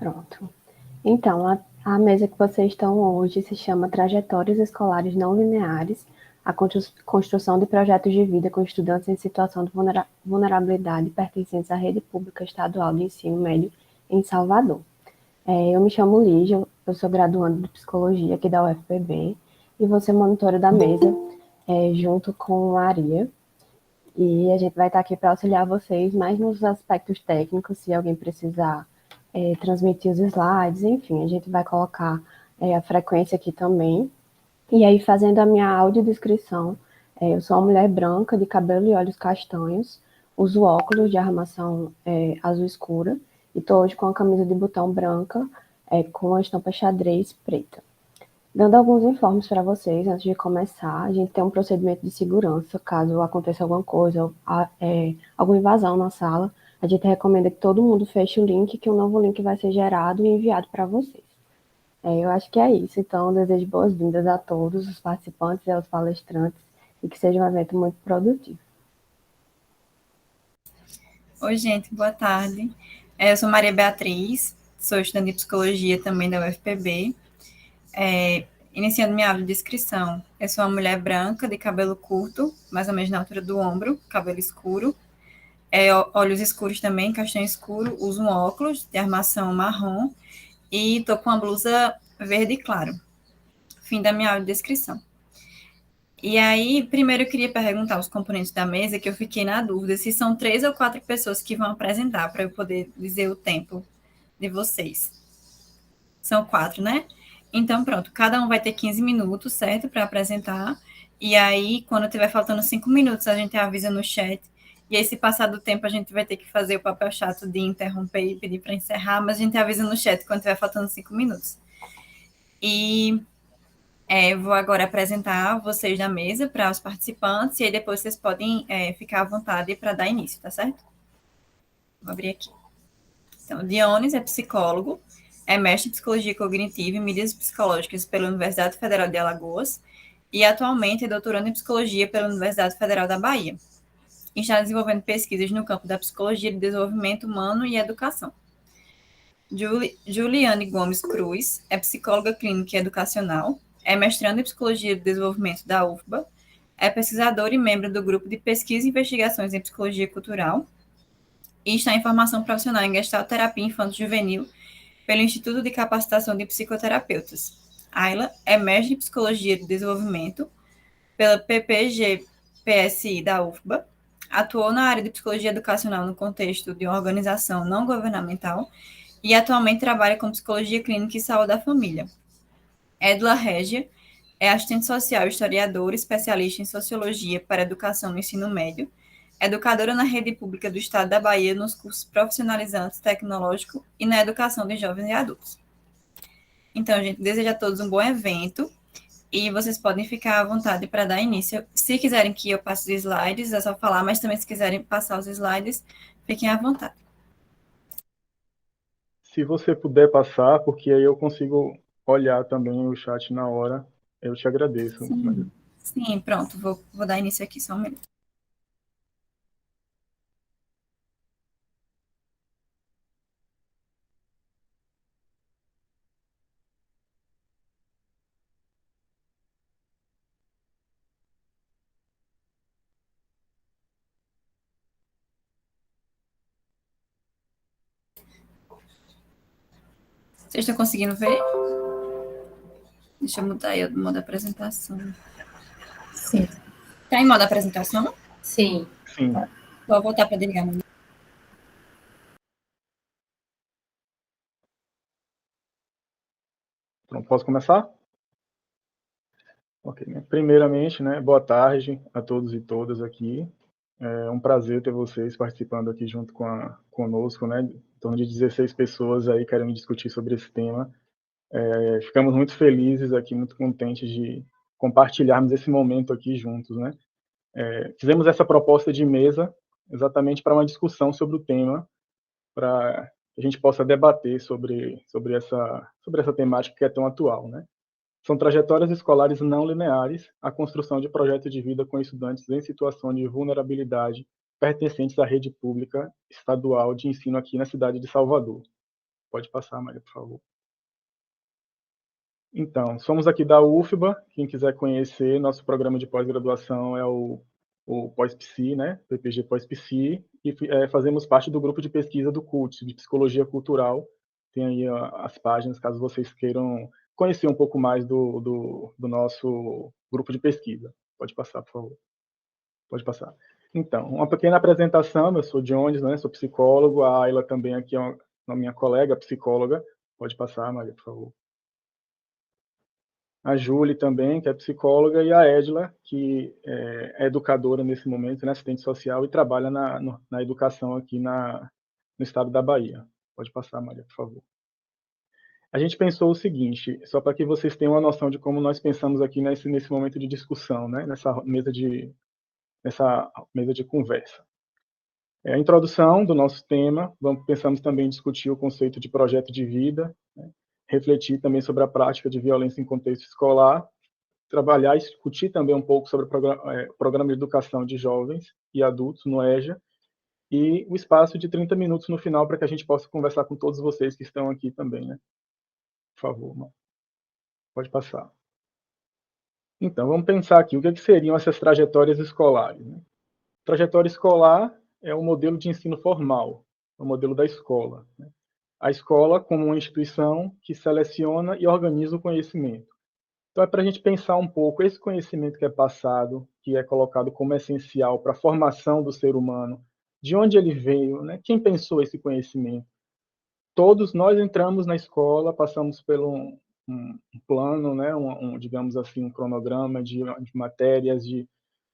Pronto. Então, a mesa que vocês estão hoje se chama Trajetórias Escolares Não Lineares, a construção de projetos de vida com estudantes em situação de vulnerabilidade pertencentes à rede pública estadual de ensino médio em Salvador. Eu me chamo Lígia, eu sou graduanda de Psicologia aqui da UFPB e vou ser monitora da mesa junto com a Maria. E a gente vai estar aqui para auxiliar vocês mais nos aspectos técnicos, se alguém precisar transmitir os slides, enfim, a gente vai colocar a frequência aqui também. E aí, fazendo a minha audiodescrição, eu sou uma mulher branca, de cabelo e olhos castanhos, uso óculos de armação azul escura, e estou hoje com a camisa de botão branca, com a estampa xadrez preta. Dando alguns informes para vocês, antes de começar, a gente tem um procedimento de segurança, caso aconteça alguma coisa, alguma invasão na sala, a gente recomenda que todo mundo feche o link, que um novo link vai ser gerado e enviado para vocês. Eu acho que é isso, então desejo boas-vindas a todos os participantes e aos palestrantes, e que seja um evento muito produtivo. Oi, gente, boa tarde. Eu sou Maria Beatriz, sou estudante de Psicologia também da UFPB. Iniciando minha aula de descrição, eu sou uma mulher branca, de cabelo curto, mais ou menos na altura do ombro, cabelo escuro, olhos escuros também, castanho escuro, uso um óculos de armação marrom e estou com uma blusa verde claro. Fim da minha aula de descrição. E aí, primeiro eu queria perguntar aos componentes da mesa, que eu fiquei na dúvida se são 3 ou 4 pessoas que vão apresentar, para eu poder dizer o tempo de vocês. São 4, né? Então, pronto, cada um vai ter 15 minutos, certo? Para apresentar. E aí, quando tiver faltando 5 minutos, a gente avisa no chat. E aí, se passar do tempo, a gente vai ter que fazer o papel chato de interromper e pedir para encerrar, mas a gente avisa no chat quando tiver faltando 5 minutos. E vou agora apresentar vocês da mesa para os participantes, e aí depois vocês podem ficar à vontade para dar início, tá certo? Vou abrir aqui. Então, Dionis é psicólogo, é mestre em Psicologia Cognitiva e Mídias Psicológicas pela Universidade Federal de Alagoas e atualmente é doutorando em Psicologia pela Universidade Federal da Bahia. E está desenvolvendo pesquisas no campo da Psicologia de Desenvolvimento Humano e Educação. Juliane Gomes Cruz é psicóloga clínica e educacional, é mestranda em Psicologia do Desenvolvimento da UFBA, é pesquisadora e membro do Grupo de Pesquisa e Investigações em Psicologia Cultural e está em formação profissional em Gestalt Terapia Infanto-Juvenil pelo Instituto de Capacitação de Psicoterapeutas. Ayla é mestre em Psicologia do Desenvolvimento pela PPG-PSI da UFBA, atuou na área de Psicologia Educacional no contexto de uma organização não governamental e atualmente trabalha com Psicologia Clínica e Saúde da Família. Edla Regia é assistente social e historiadora, especialista em Sociologia para Educação no Ensino Médio, educadora na rede pública do Estado da Bahia nos cursos profissionalizantes tecnológico e na educação de jovens e adultos. Então, gente, desejo a todos um bom evento e vocês podem ficar à vontade para dar início. Se quiserem que eu passe os slides, é só falar, mas também se quiserem passar os slides, fiquem à vontade. Se você puder passar, porque aí eu consigo olhar também o chat na hora, eu te agradeço. Sim, pronto, vou dar início aqui, só um minuto. Vocês estão conseguindo ver? Deixa eu mudar aí o modo apresentação. Sim. Está em modo apresentação? Sim. Sim. Vou voltar para desligar. Pronto, posso começar? Ok. Primeiramente, boa tarde a todos e todas aqui. É um prazer ter vocês participando aqui junto conosco, em torno de 16 pessoas aí querendo discutir sobre esse tema. Ficamos muito felizes aqui, muito contentes de compartilharmos esse momento aqui juntos, fizemos essa proposta de mesa exatamente para uma discussão sobre o tema, para que a gente possa debater sobre essa temática que é tão atual, São trajetórias escolares não lineares, a construção de projetos de vida com estudantes em situação de vulnerabilidade pertencentes à rede pública estadual de ensino aqui na cidade de Salvador. Pode passar, Maria, por favor. Então, somos aqui da UFBA. Quem quiser conhecer, nosso programa de pós-graduação é o Pós-Psi, né? PPG Pós-Psi, e fazemos parte do grupo de pesquisa do CUT, de Psicologia Cultural. Tem aí as páginas, caso vocês queiram conhecer um pouco mais do nosso grupo de pesquisa. Pode passar, por favor. Pode passar. Então, uma pequena apresentação. Eu sou Jones, né? Sou psicólogo. A Ayla também aqui é uma minha colega psicóloga. Pode passar, Maria, por favor. A Júlia também, que é psicóloga, e a Edla, que é educadora nesse momento, né, assistente social, e trabalha na educação aqui no estado da Bahia. Pode passar, Maria, por favor. A gente pensou o seguinte, só para que vocês tenham uma noção de como nós pensamos aqui nesse momento de discussão, né, nessa mesa de conversa. A introdução do nosso tema, pensamos também em discutir o conceito de projeto de vida, né, refletir também sobre a prática de violência em contexto escolar, trabalhar e discutir também um pouco sobre o programa de educação de jovens e adultos no EJA, e o espaço de 30 minutos no final para que a gente possa conversar com todos vocês que estão aqui também, né? Por favor, pode passar. Então, vamos pensar aqui, o que seriam essas trajetórias escolares, né? Trajetória escolar é um modelo de ensino formal, é o modelo da escola, né? A escola como uma instituição que seleciona e organiza o conhecimento. Então, é para a gente pensar um pouco esse conhecimento que é passado, que é colocado como essencial para a formação do ser humano, de onde ele veio, né? Quem pensou esse conhecimento? Todos nós entramos na escola, passamos por um plano, né? Digamos assim, um cronograma de matérias, de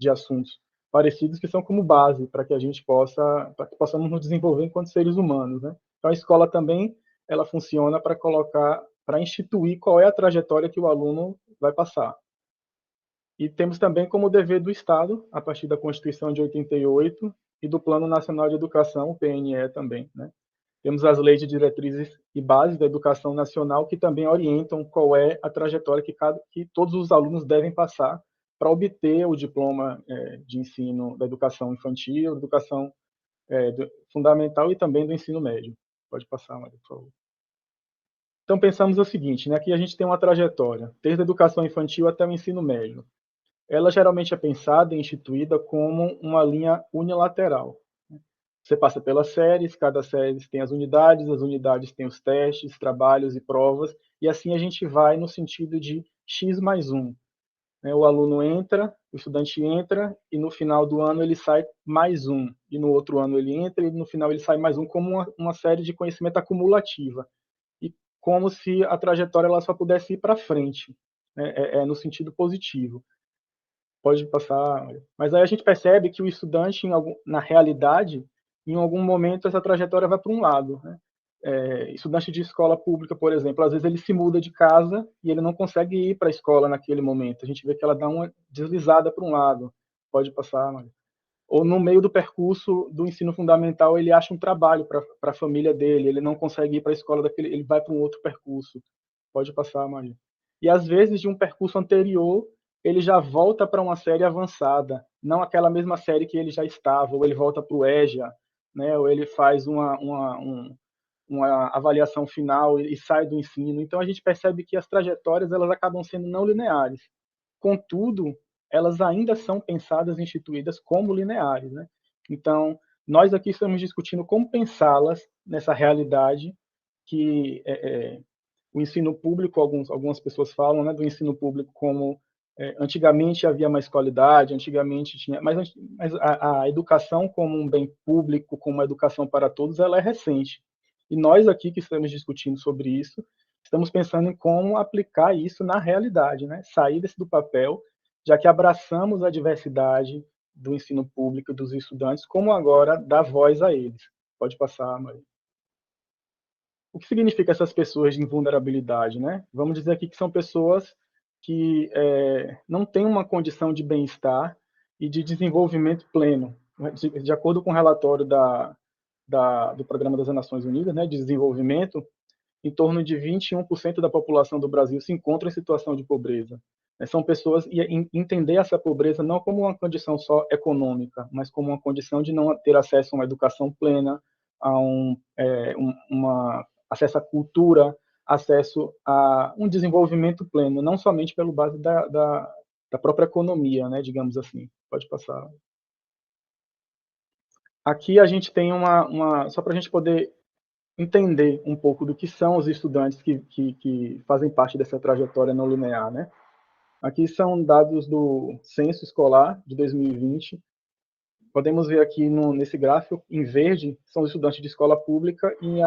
assuntos parecidos que são como base para que a gente possamos nos desenvolver enquanto seres humanos, né? Então, a escola também ela funciona para instituir qual é a trajetória que o aluno vai passar. E temos também como dever do Estado, a partir da Constituição de 88 e do Plano Nacional de Educação, o PNE também, né? Temos as leis de diretrizes e bases da educação nacional que também orientam qual é a trajetória que todos os alunos devem passar para obter o diploma de ensino da educação infantil, educação fundamental e também do ensino médio. Pode passar, Maria, por favor. Então, pensamos o seguinte, né? Aqui a gente tem uma trajetória, desde a educação infantil até o ensino médio. Ela geralmente é pensada e instituída como uma linha unilateral. Você passa pelas séries, cada série tem as unidades têm os testes, trabalhos e provas, e assim a gente vai no sentido de X+1. O aluno entra, o estudante entra, e no final do ano ele sai mais um, e no outro ano ele entra, e no final ele sai mais um, como uma série de conhecimento acumulativa. E como se a trajetória ela só pudesse ir para frente, né? No sentido positivo. Pode passar. Mas aí a gente percebe que o estudante, na realidade, em algum momento essa trajetória vai para um lado, né? Estudante de escola pública, por exemplo, às vezes ele se muda de casa e ele não consegue ir para a escola naquele momento. A gente vê que ela dá uma deslizada para um lado. Pode passar, Maria. Ou no meio do percurso do ensino fundamental, ele acha um trabalho para a família dele, ele não consegue ir para a escola ele vai para um outro percurso. Pode passar, Maria. E às vezes de um percurso anterior, ele já volta para uma série avançada, não aquela mesma série que ele já estava, ou ele volta para o EJA, né? Ou ele faz uma avaliação final e sai do ensino. Então a gente percebe que as trajetórias elas acabam sendo não lineares. Contudo, elas ainda são pensadas e instituídas como lineares, né? Então, nós aqui estamos discutindo como pensá-las nessa realidade que o ensino público, algumas pessoas falam, né, do ensino público como antigamente havia mais qualidade, antigamente tinha, mas a educação como um bem público, como uma educação para todos, ela é recente. E nós aqui que estamos discutindo sobre isso, estamos pensando em como aplicar isso na realidade, né? Sair do papel, já que abraçamos a diversidade do ensino público dos estudantes, como agora dar voz a eles. Pode passar, Maria. O que significa essas pessoas de invulnerabilidade, né? Vamos dizer aqui que são pessoas que não têm uma condição de bem-estar e de desenvolvimento pleno. De acordo com o relatório do Programa das Nações Unidas, né, de desenvolvimento, em torno de 21% da população do Brasil se encontra em situação de pobreza. São pessoas, e entender essa pobreza não como uma condição só econômica, mas como uma condição de não ter acesso a uma educação plena, a acesso à cultura, acesso a um desenvolvimento pleno, não somente pelo base da própria economia, né, digamos assim. Pode passar. Aqui a gente tem só para a gente poder entender um pouco do que são os estudantes que fazem parte dessa trajetória não linear, né? Aqui são dados do Censo Escolar de 2020. Podemos ver aqui nesse gráfico, em verde, são os estudantes de escola pública e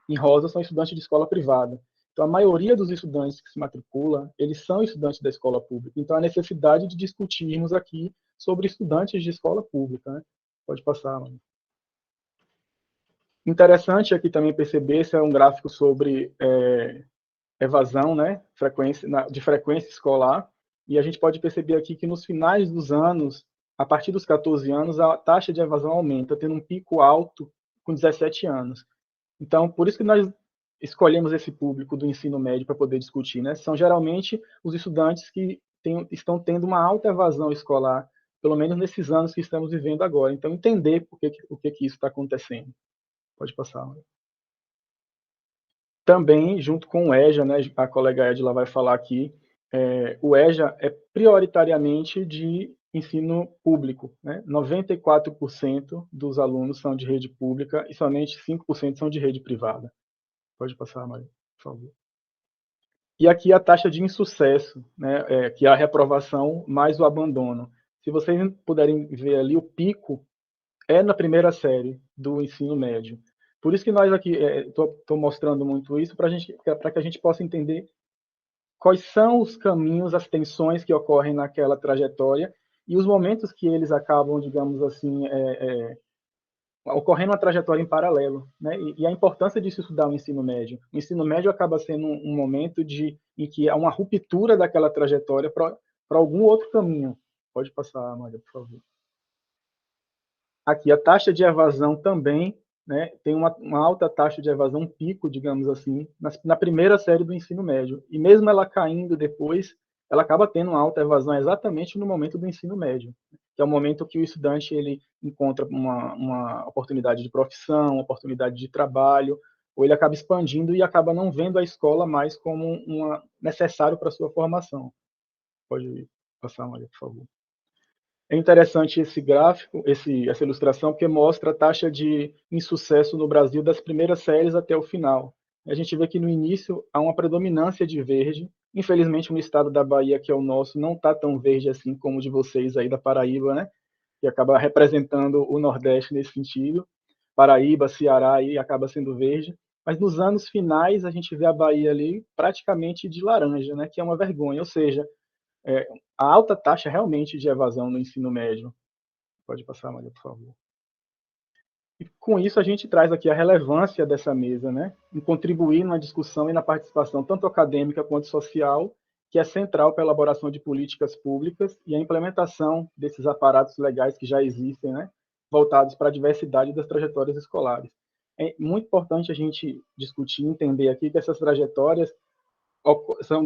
em rosa são estudantes de escola privada. Então, a maioria dos estudantes que se matriculam, eles são estudantes da escola pública. Então, a necessidade de discutirmos aqui sobre estudantes de escola pública, né? Pode passar, mano. Interessante aqui também perceber, esse é um gráfico sobre evasão, né, de frequência escolar, e a gente pode perceber aqui que nos finais dos anos, a partir dos 14 anos, a taxa de evasão aumenta, tendo um pico alto com 17 anos. Então, por isso que nós escolhemos esse público do ensino médio para poder discutir, né? São geralmente os estudantes que estão tendo uma alta evasão escolar, pelo menos nesses anos que estamos vivendo agora. Então, entender o que isso está acontecendo. Pode passar. Também, junto com o EJA, né, a colega Edila vai falar aqui, o EJA é prioritariamente de ensino público, né? 94% dos alunos são de rede pública e somente 5% são de rede privada. Pode passar, Maria, por favor. E aqui a taxa de insucesso, né, que é a reprovação mais o abandono. Se vocês puderem ver ali, o pico é na primeira série do ensino médio. Por isso que nós aqui estou mostrando muito isso para que a gente possa entender quais são os caminhos, as tensões que ocorrem naquela trajetória e os momentos que eles acabam, digamos assim, ocorrendo uma trajetória em paralelo, né? E a importância de se estudar o ensino médio. O ensino médio acaba sendo um momento em que há uma ruptura daquela trajetória para algum outro caminho. Pode passar, Maria, por favor. Aqui, a taxa de evasão também, né, tem uma alta taxa de evasão, um pico, digamos assim, na primeira série do ensino médio. E mesmo ela caindo depois, ela acaba tendo uma alta evasão exatamente no momento do ensino médio, que é o momento que o estudante ele encontra uma oportunidade de profissão, uma oportunidade de trabalho, ou ele acaba expandindo e acaba não vendo a escola mais como necessário para a sua formação. Pode passar, Maria, por favor. É interessante esse gráfico, essa ilustração, porque mostra a taxa de insucesso no Brasil das primeiras séries até o final. A gente vê que no início há uma predominância de verde. Infelizmente, no estado da Bahia, que é o nosso, não está tão verde assim como o de vocês aí da Paraíba, né? Que acaba representando o Nordeste nesse sentido. Paraíba, Ceará aí acaba sendo verde. Mas nos anos finais a gente vê a Bahia ali praticamente de laranja, né? Que é uma vergonha. Ou seja, a alta taxa realmente de evasão no ensino médio. Pode passar, Maria, por favor. E com isso a gente traz aqui a relevância dessa mesa, né? Em contribuir na discussão e na participação tanto acadêmica quanto social, que é central para a elaboração de políticas públicas e a implementação desses aparatos legais que já existem, né? Voltados para a diversidade das trajetórias escolares. É muito importante a gente discutir, entender aqui que essas trajetórias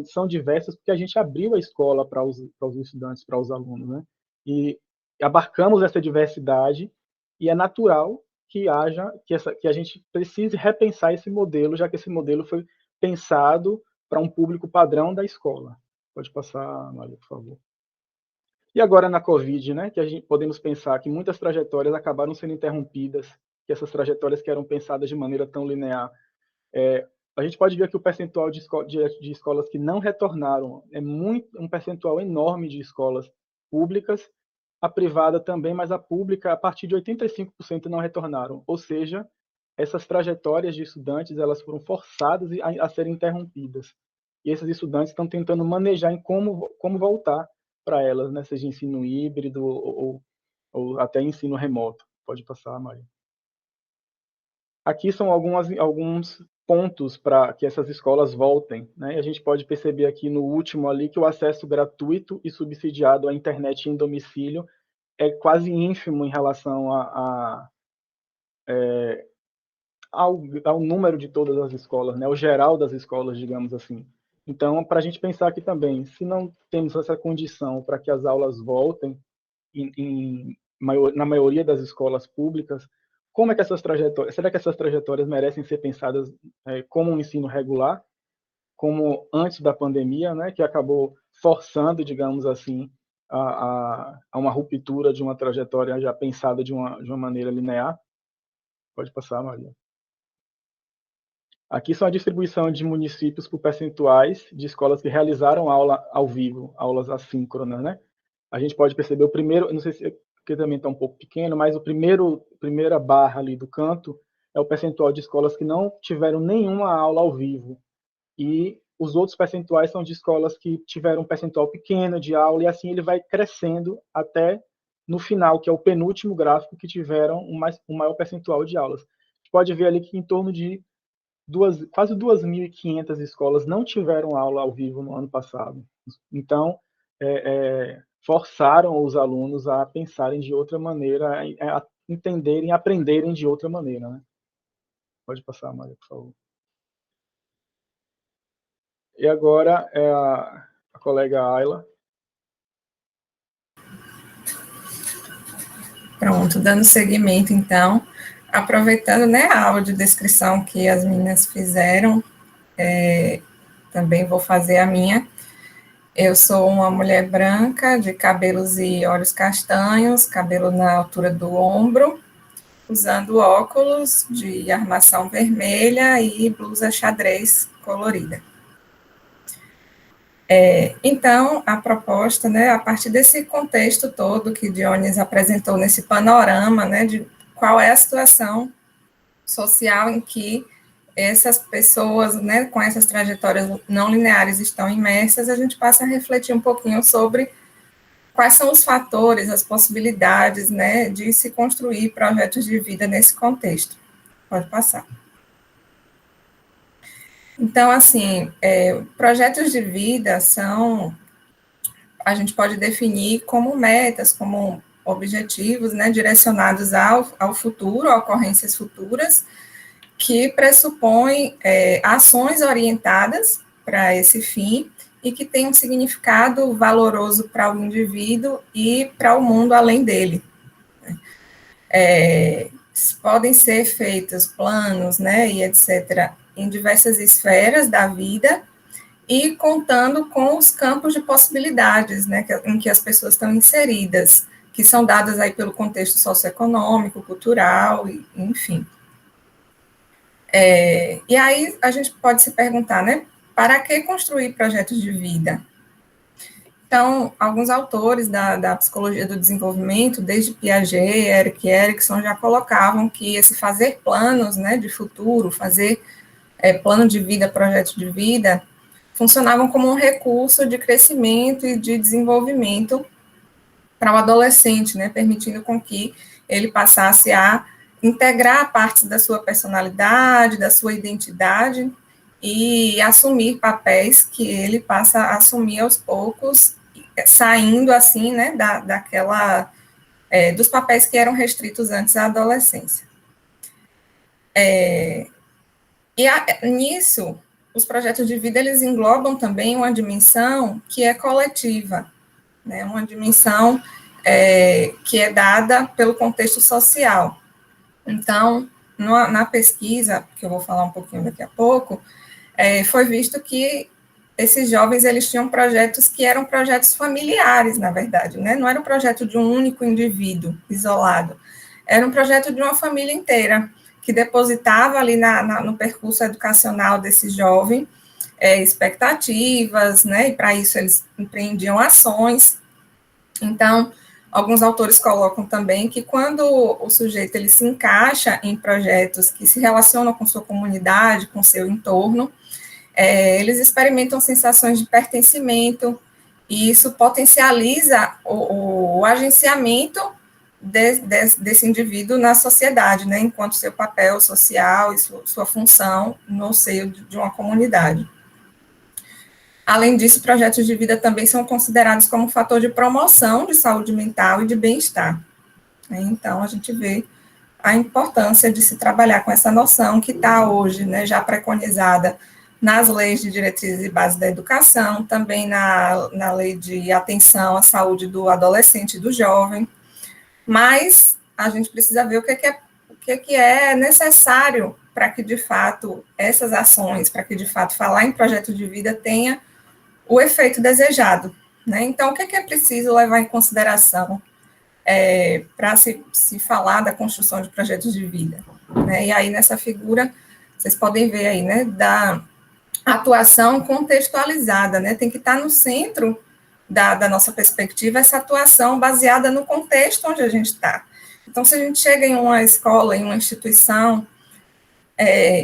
são diversas porque a gente abriu a escola para os estudantes, para os alunos, né? E abarcamos essa diversidade e é natural que a gente precise repensar esse modelo, já que esse modelo foi pensado para um público padrão da escola. Pode passar, Maria, por favor. E agora na Covid, né? Que a gente podemos pensar que muitas trajetórias acabaram sendo interrompidas, que essas trajetórias que eram pensadas de maneira tão linear a gente pode ver que o percentual de escolas que não retornaram é um percentual enorme de escolas públicas, a privada também, mas a pública, a partir de 85% não retornaram. Ou seja, essas trajetórias de estudantes elas foram forçadas a serem interrompidas. E esses estudantes estão tentando manejar em como voltar para elas, né? Seja ensino híbrido ou até ensino remoto. Pode passar, Maria. Aqui são alguns pontos para que essas escolas voltem, né? E a gente pode perceber aqui no último ali que o acesso gratuito e subsidiado à internet em domicílio é quase ínfimo em relação ao número de todas as escolas, né? O geral das escolas, digamos assim. Então, para a gente pensar aqui também, se não temos essa condição para que as aulas voltem na maioria das escolas públicas, como é que será que essas trajetórias merecem ser pensadas como um ensino regular, como antes da pandemia, né, que acabou forçando, digamos assim, a uma ruptura de uma trajetória já pensada de uma maneira linear? Pode passar, Maria. Aqui são a distribuição de municípios por percentuais de escolas que realizaram aula ao vivo, aulas assíncronas, né? A gente pode perceber o primeiro, não sei se porque também está um pouco pequeno, mas primeira barra ali do canto é o percentual de escolas que não tiveram nenhuma aula ao vivo. E os outros percentuais são de escolas que tiveram um percentual pequeno de aula, e assim ele vai crescendo até no final, que é o penúltimo gráfico, que tiveram um maior percentual de aulas. A gente pode ver ali que em torno de quase 2.500 escolas não tiveram aula ao vivo no ano passado. Então, forçaram os alunos a pensarem de outra maneira, a entenderem, aprenderem de outra maneira, né? Pode passar, Maria, por favor. E agora é a colega Ayla. Pronto, dando seguimento, então, aproveitando, né, a audiodescrição que as meninas fizeram, também vou fazer a minha. Eu sou uma mulher branca, de cabelos e olhos castanhos, cabelo na altura do ombro, usando óculos de armação vermelha e blusa xadrez colorida. Então, a proposta, né, a partir desse contexto todo que Dionis apresentou, nesse panorama, né, de qual é a situação social em que essas pessoas, né, com essas trajetórias não lineares estão imersas, a gente passa a refletir um pouquinho sobre quais são os fatores, as possibilidades, né, de se construir projetos de vida nesse contexto. Pode passar. Então, assim, projetos de vida a gente pode definir como metas, como objetivos, né, direcionados ao futuro, a ocorrências futuras, que pressupõem ações orientadas para esse fim e que tem um significado valoroso para o indivíduo e para o mundo além dele. Podem ser feitos planos, né, e etc., em diversas esferas da vida, e contando com os campos de possibilidades, né, em que as pessoas estão inseridas, que são dadas aí pelo contexto socioeconômico, cultural, enfim. E aí a gente pode se perguntar, né, para que construir projetos de vida? Então, alguns autores da psicologia do desenvolvimento, desde Piaget, Erik Erikson, já colocavam que esse fazer planos, né, de futuro, fazer plano de vida, projeto de vida, funcionavam como um recurso de crescimento e de desenvolvimento para o adolescente, né, permitindo com que ele passasse a integrar partes da sua personalidade, da sua identidade, e assumir papéis que ele passa a assumir aos poucos, saindo assim, né, dos papéis que eram restritos antes à adolescência. Nisso, os projetos de vida, eles englobam também uma dimensão que é coletiva, né, uma dimensão que é dada pelo contexto social. Então, na pesquisa, que eu vou falar um pouquinho daqui a pouco, foi visto que esses jovens, eles tinham projetos que eram projetos familiares, na verdade, né? Não era um projeto de um único indivíduo isolado, era um projeto de uma família inteira, que depositava ali no percurso educacional desse jovem expectativas, né? E para isso eles empreendiam ações. Então, alguns autores colocam também que quando o sujeito ele se encaixa em projetos que se relacionam com sua comunidade, com seu entorno, eles experimentam sensações de pertencimento, e isso potencializa o agenciamento desse indivíduo na sociedade, né, enquanto seu papel social e sua função no seio de uma comunidade. Além disso, projetos de vida também são considerados como um fator de promoção de saúde mental e de bem-estar. Então, a gente vê a importância de se trabalhar com essa noção que está hoje, né, já preconizada nas leis de diretrizes e bases da educação, também na lei de atenção à saúde do adolescente e do jovem, mas a gente precisa ver o que é necessário para que, de fato, essas ações, para que, de fato, falar em projeto de vida tenha o efeito desejado, né? Então, o que é preciso levar em consideração para se falar da construção de projetos de vida, né? E aí, nessa figura, vocês podem ver aí, né, da atuação contextualizada, né? Tem que estar no centro da nossa perspectiva essa atuação baseada no contexto onde a gente está. Então, se a gente chega em uma escola, em uma instituição,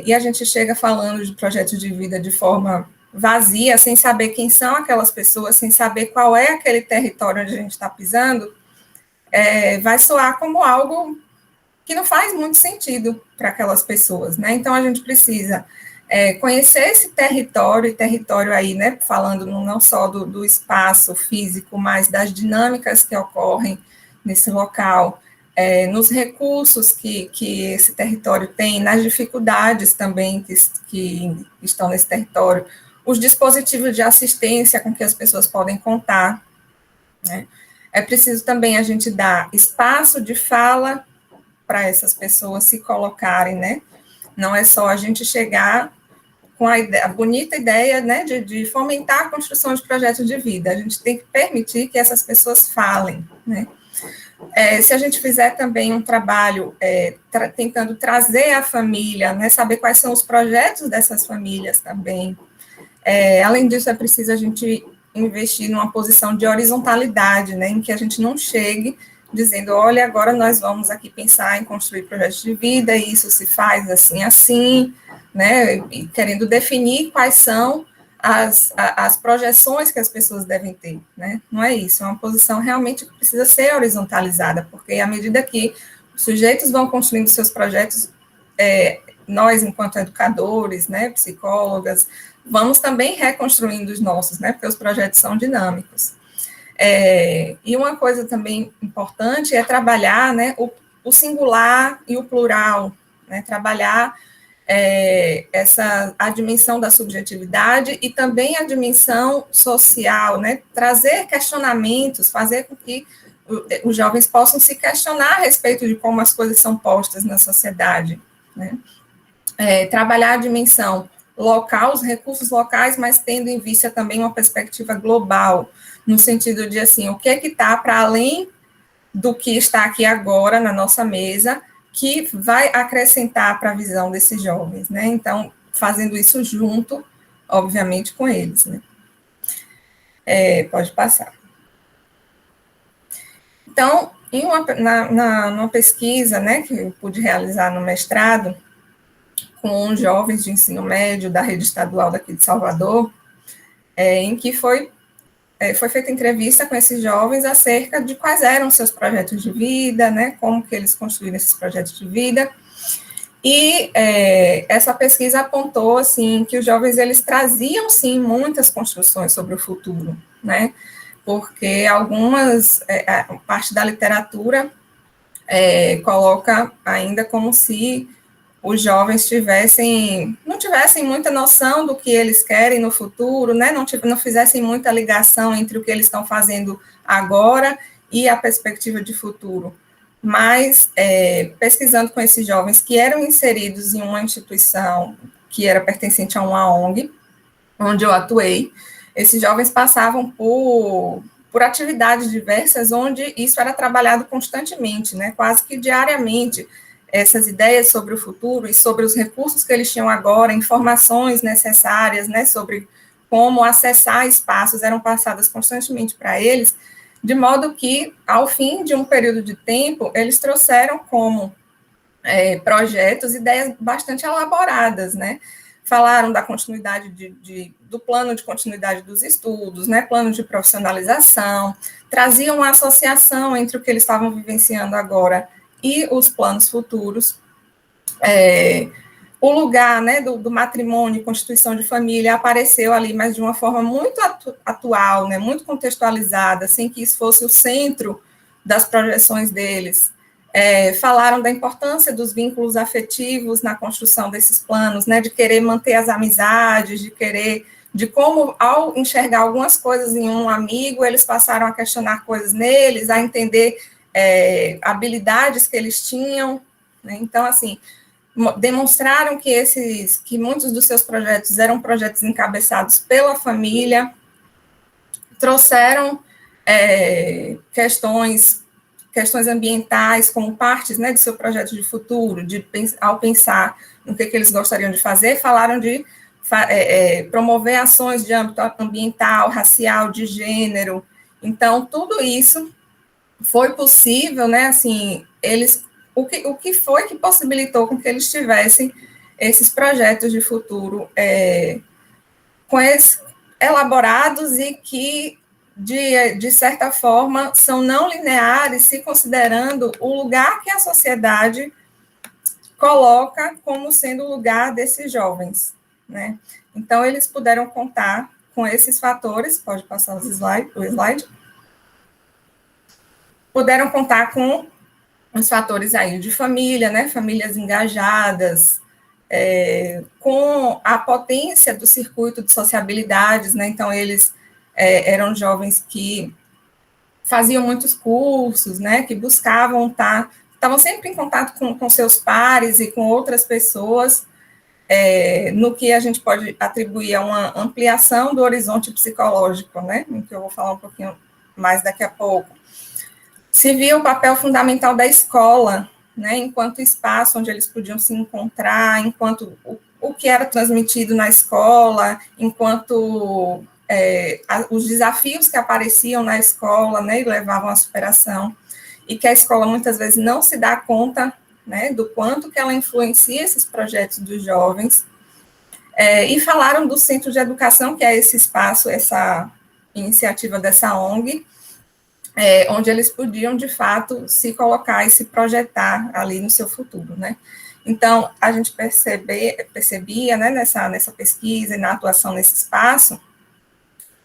e a gente chega falando de projetos de vida de forma vazia, sem saber quem são aquelas pessoas, sem saber qual é aquele território onde a gente está pisando, vai soar como algo que não faz muito sentido para aquelas pessoas, né? Então, a gente precisa conhecer esse território, e território aí, né, falando não só do espaço físico, mas das dinâmicas que ocorrem nesse local, nos recursos que esse território tem, nas dificuldades também que estão nesse território, os dispositivos de assistência com que as pessoas podem contar, né? É preciso também a gente dar espaço de fala para essas pessoas se colocarem, né? Não é só a gente chegar com a bonita ideia, né, de fomentar a construção de projetos de vida. A gente tem que permitir que essas pessoas falem, né? Se a gente fizer também um trabalho tentando trazer a família, né, saber quais são os projetos dessas famílias também. Além disso, é preciso a gente investir numa posição de horizontalidade, né, em que a gente não chegue dizendo, olha, agora nós vamos aqui pensar em construir projetos de vida, e isso se faz assim, assim, né, e querendo definir quais são as projeções que as pessoas devem ter, né? Não é isso, é uma posição realmente que precisa ser horizontalizada, porque à medida que os sujeitos vão construindo seus projetos, nós, enquanto educadores, né, psicólogas, vamos também reconstruindo os nossos, né, porque os projetos são dinâmicos. E uma coisa também importante é trabalhar, né, o singular e o plural, né, trabalhar a dimensão da subjetividade e também a dimensão social, né, trazer questionamentos, fazer com que os jovens possam se questionar a respeito de como as coisas são postas na sociedade, né, trabalhar a dimensão local, os recursos locais, mas tendo em vista também uma perspectiva global, no sentido de, assim, o que está para além do que está aqui agora na nossa mesa, que vai acrescentar para a visão desses jovens, né? Então, fazendo isso junto, obviamente, com eles, né? Pode passar. Então, numa pesquisa, né, que eu pude realizar no mestrado, com jovens de ensino médio da rede estadual daqui de Salvador, em que foi feita entrevista com esses jovens acerca de quais eram seus projetos de vida, né, como que eles construíram esses projetos de vida, e essa pesquisa apontou, assim, que os jovens, eles traziam, sim, muitas construções sobre o futuro, né, porque parte da literatura coloca ainda como se os jovens não tivessem muita noção do que eles querem no futuro, né? Não fizessem muita ligação entre o que eles estão fazendo agora e a perspectiva de futuro. Mas, pesquisando com esses jovens que eram inseridos em uma instituição que era pertencente a uma ONG, onde eu atuei, esses jovens passavam por atividades diversas, onde isso era trabalhado constantemente, né? Quase que diariamente, essas ideias sobre o futuro e sobre os recursos que eles tinham agora, informações necessárias, né, sobre como acessar espaços, eram passadas constantemente para eles, de modo que, ao fim de um período de tempo, eles trouxeram como projetos, ideias bastante elaboradas, né, falaram da continuidade do plano de continuidade dos estudos, né, plano de profissionalização, traziam uma associação entre o que eles estavam vivenciando agora e os planos futuros. O lugar, né, do matrimônio, constituição de família, apareceu ali, mas de uma forma muito atual, né, muito contextualizada, sem que isso fosse o centro das projeções deles. Falaram da importância dos vínculos afetivos na construção desses planos, né, de querer manter as amizades, de como, ao enxergar algumas coisas em um amigo, eles passaram a questionar coisas neles, a entender habilidades que eles tinham né? Então, assim, demonstraram que muitos dos seus projetos eram projetos encabeçados pela família, trouxeram questões ambientais como partes, né, de seu projeto de futuro, ao pensar no que eles gostariam de fazer, falaram de promover ações de âmbito ambiental, racial, de gênero. Então, tudo isso foi possível, né, assim, o que foi que possibilitou com que eles tivessem esses projetos de futuro elaborados e que, de certa forma, são não lineares, se considerando o lugar que a sociedade coloca como sendo o lugar desses jovens, né? Então, eles puderam contar com esses fatores, pode passar o slide, puderam contar com os fatores aí de família, né? Famílias engajadas, com a potência do circuito de sociabilidades, né? Então, eles eram jovens que faziam muitos cursos, né? Que buscavam estavam sempre em contato com seus pares e com outras pessoas, no que a gente pode atribuir a uma ampliação do horizonte psicológico, né? Que eu vou falar um pouquinho mais daqui a pouco. Se via o papel fundamental da escola, né, enquanto espaço onde eles podiam se encontrar, enquanto o que era transmitido na escola, enquanto os desafios que apareciam na escola, né, e levavam à superação, e que a escola muitas vezes não se dá conta, né, do quanto que ela influencia esses projetos dos jovens, e falaram do Centro de Educação, que é esse espaço, essa iniciativa dessa ONG, onde eles podiam, de fato, se colocar e se projetar ali no seu futuro, né? Então, a gente percebia, né, nessa pesquisa e na atuação nesse espaço,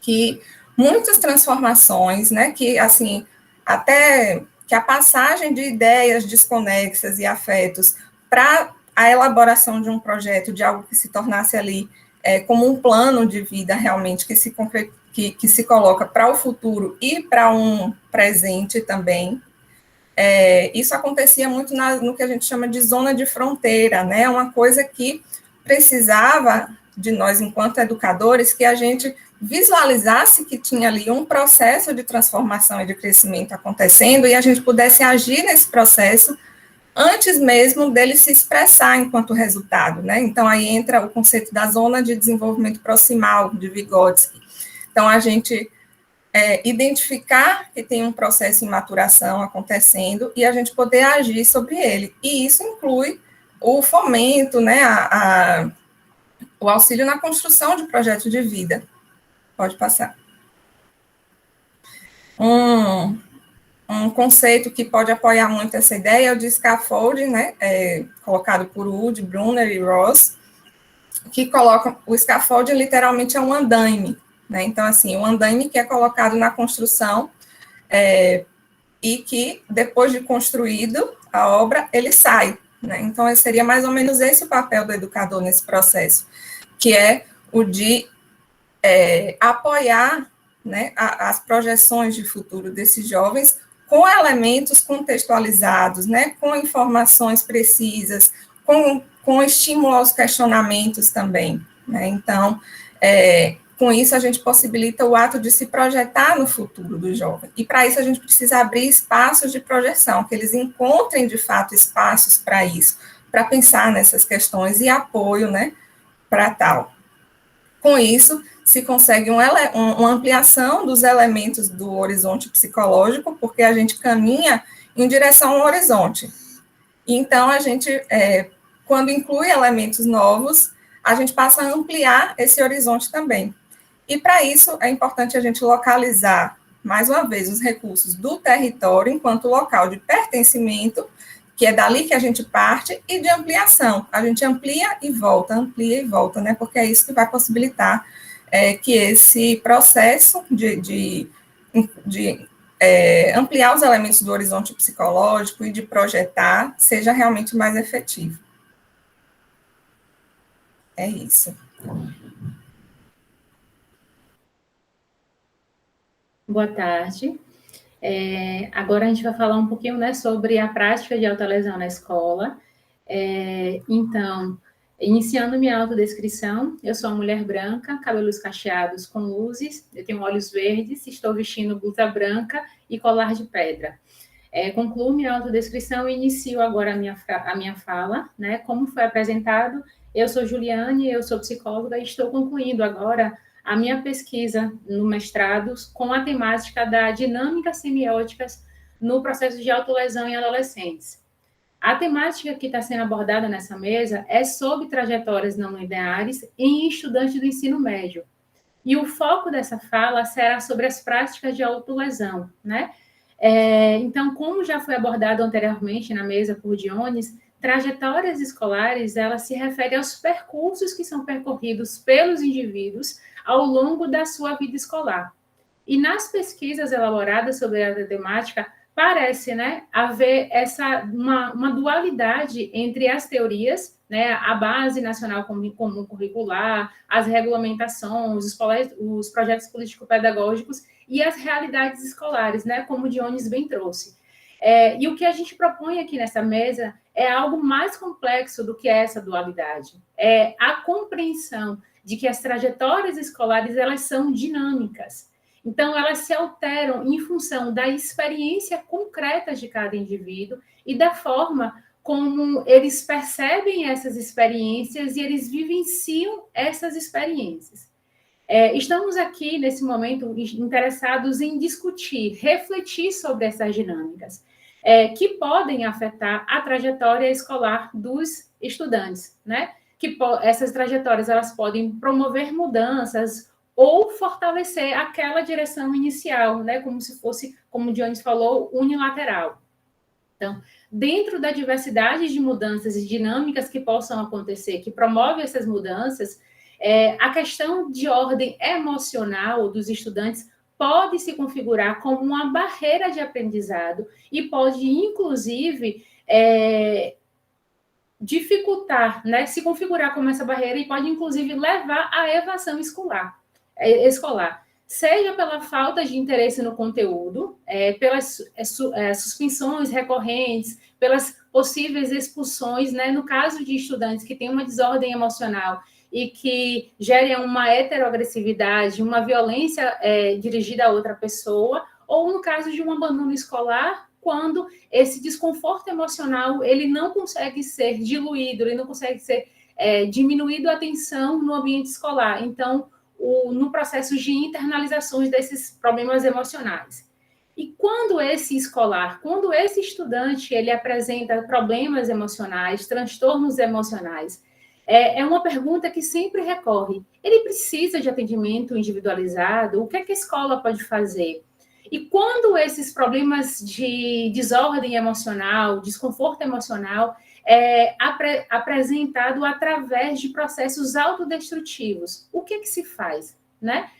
que muitas transformações, né, que, assim, até que a passagem de ideias desconexas e afetos para a elaboração de um projeto, de algo que se tornasse ali como um plano de vida realmente que se coloca para o futuro e para um presente também. Isso acontecia muito no que a gente chama de zona de fronteira, né? Uma coisa que precisava de nós, enquanto educadores, que a gente visualizasse que tinha ali um processo de transformação e de crescimento acontecendo e a gente pudesse agir nesse processo antes mesmo dele se expressar enquanto resultado, né? Então, aí entra o conceito da zona de desenvolvimento proximal, de Vygotsky. Então, a gente identificar que tem um processo de maturação acontecendo e a gente poder agir sobre ele. E isso inclui o fomento, né, o auxílio na construção de projetos de vida. Pode passar. Um conceito que pode apoiar muito essa ideia é o de scaffolding, né, colocado por Wood, Brunner e Ross, que colocam o scaffolding literalmente é um andaime, né? Então, assim, um andaime que é colocado na construção e que, depois de construído a obra, ele sai, né? Então, seria mais ou menos esse o papel do educador nesse processo, que é o de apoiar, né, as projeções de futuro desses jovens com elementos contextualizados, né, com informações precisas, com estímulo aos questionamentos também, né? Então, com isso a gente possibilita o ato de se projetar no futuro do jovem, e para isso a gente precisa abrir espaços de projeção, que eles encontrem de fato espaços para isso, para pensar nessas questões e apoio, né, para tal. Com isso, se consegue uma ampliação dos elementos do horizonte psicológico, porque a gente caminha em direção ao horizonte. Então, a gente, quando inclui elementos novos, a gente passa a ampliar esse horizonte também. E, para isso, é importante a gente localizar, mais uma vez, os recursos do território enquanto local de pertencimento, que é dali que a gente parte, e de ampliação. A gente amplia e volta, né? Porque é isso que vai possibilitar que esse processo de ampliar os elementos do horizonte psicológico e de projetar seja realmente mais efetivo. É isso. Boa tarde. Agora a gente vai falar um pouquinho, né, sobre a prática de autolesão na escola Então, iniciando minha autodescrição, eu sou uma mulher branca, cabelos cacheados com luzes, eu tenho olhos verdes, estou vestindo blusa branca e colar de pedra. Concluo minha autodescrição e inicio agora a minha fala, né? Como foi apresentado, eu sou Juliane, eu sou psicóloga e estou concluindo agora a minha pesquisa no mestrado com a temática da dinâmicas semióticas no processo de autolesão em adolescentes. A temática que está sendo abordada nessa mesa é sobre trajetórias não lineares em estudantes do ensino médio. E o foco dessa fala será sobre as práticas de autolesão, né? Então, como já foi abordado anteriormente na mesa por Dionis, trajetórias escolares, ela se refere aos percursos que são percorridos pelos indivíduos ao longo da sua vida escolar. E nas pesquisas elaboradas sobre a temática, parece, né, haver uma dualidade entre as teorias, né, a Base Nacional Comum Curricular, as regulamentações, os projetos político-pedagógicos e as realidades escolares, né, como o Dionis bem trouxe. E o que a gente propõe aqui nessa mesa é algo mais complexo do que essa dualidade. É a compreensão de que as trajetórias escolares, elas são dinâmicas. Então, elas se alteram em função da experiência concreta de cada indivíduo e da forma como eles percebem essas experiências e eles vivenciam essas experiências. Estamos aqui, nesse momento, interessados em discutir, refletir sobre essas dinâmicas, que podem afetar a trajetória escolar dos estudantes, né? Essas trajetórias, elas podem promover mudanças ou fortalecer aquela direção inicial, né? Como se fosse, como o Dionis falou, unilateral. Então, dentro da diversidade de mudanças e dinâmicas que possam acontecer, que promove essas mudanças, a questão de ordem emocional dos estudantes pode se configurar como uma barreira de aprendizado e pode, inclusive, dificultar, né, se configurar como essa barreira e pode, inclusive, levar à evasão escolar, seja pela falta de interesse no conteúdo, pelas suspensões recorrentes, pelas possíveis expulsões, né, no caso de estudantes que têm uma desordem emocional e que gerem uma heteroagressividade, uma violência dirigida a outra pessoa, ou no caso de um abandono escolar, quando esse desconforto emocional ele não consegue ser diluído, ele não consegue ser diminuído a atenção no ambiente escolar. Então, no processo de internalizações desses problemas emocionais. E quando esse estudante, ele apresenta problemas emocionais, transtornos emocionais, é uma pergunta que sempre recorre. Ele precisa de atendimento individualizado? O que é que a escola pode fazer? E quando esses problemas de desordem emocional, desconforto emocional, apresentado através de processos autodestrutivos. O que se faz, né?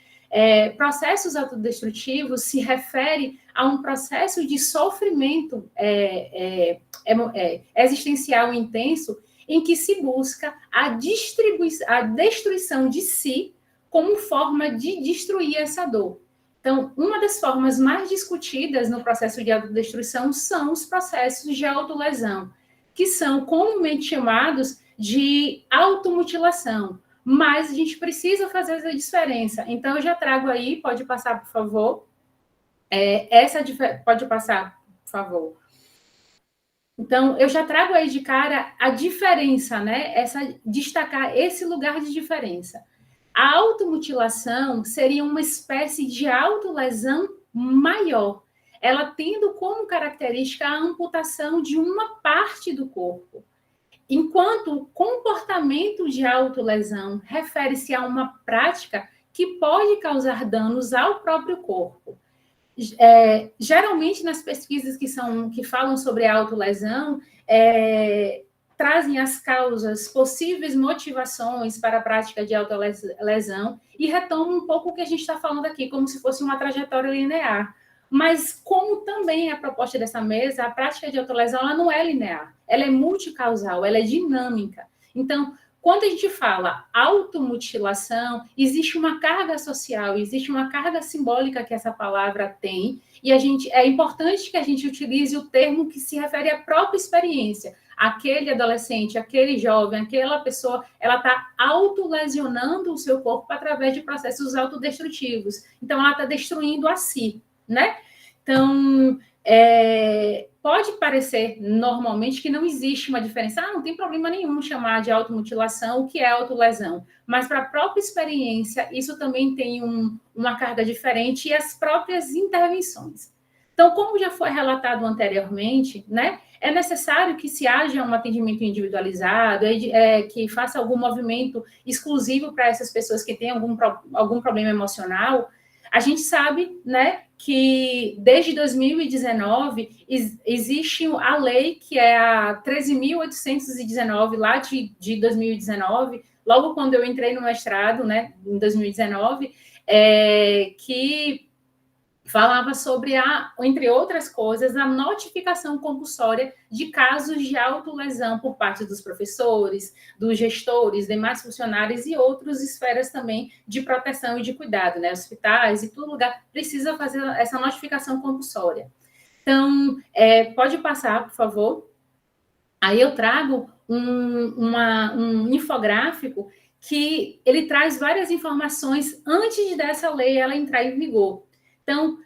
Processos autodestrutivos se refere a um processo de sofrimento existencial intenso em que se busca a destruição de si como forma de destruir essa dor. Então, uma das formas mais discutidas no processo de autodestruição são os processos de autolesão, que são comumente chamados de automutilação, mas a gente precisa fazer essa diferença. Então, eu já trago aí, pode passar, por favor. Pode passar, por favor. Então, eu já trago aí de cara a diferença, né? Destacar esse lugar de diferença. A automutilação seria uma espécie de autolesão maior, ela tendo como característica a amputação de uma parte do corpo. Enquanto o comportamento de autolesão refere-se a uma prática que pode causar danos ao próprio corpo. Geralmente, nas pesquisas que falam sobre a autolesão, trazem as causas, possíveis motivações para a prática de autolesão e retomam um pouco o que a gente está falando aqui, como se fosse uma trajetória linear. Mas, como também é a proposta dessa mesa, a prática de autolesão ela não é linear, ela é multicausal, ela é dinâmica. Então, quando a gente fala automutilação, existe uma carga social, existe uma carga simbólica que essa palavra tem, e é importante que a gente utilize o termo que se refere à própria experiência, aquele adolescente, aquele jovem, aquela pessoa, ela está autolesionando o seu corpo através de processos autodestrutivos. Então, ela está destruindo a si, né? Então, pode parecer normalmente que não existe uma diferença. Não tem problema nenhum chamar de automutilação o que é autolesão. Mas para a própria experiência, isso também tem uma carga diferente e as próprias intervenções. Então, como já foi relatado anteriormente, né, é necessário que se haja um atendimento individualizado, que faça algum movimento exclusivo para essas pessoas que têm algum problema emocional. A gente sabe, né, que desde 2019 existe a lei que é a 13.819, lá de 2019, logo quando eu entrei no mestrado, né, em 2019, que falava sobre, entre outras coisas, a notificação compulsória de casos de autolesão por parte dos professores, dos gestores, demais funcionários e outras esferas também de proteção e de cuidado, né? Hospitais e todo lugar precisa fazer essa notificação compulsória. Então, pode passar, por favor. Aí eu trago um infográfico que ele traz várias informações antes dessa lei ela entrar em vigor. Então,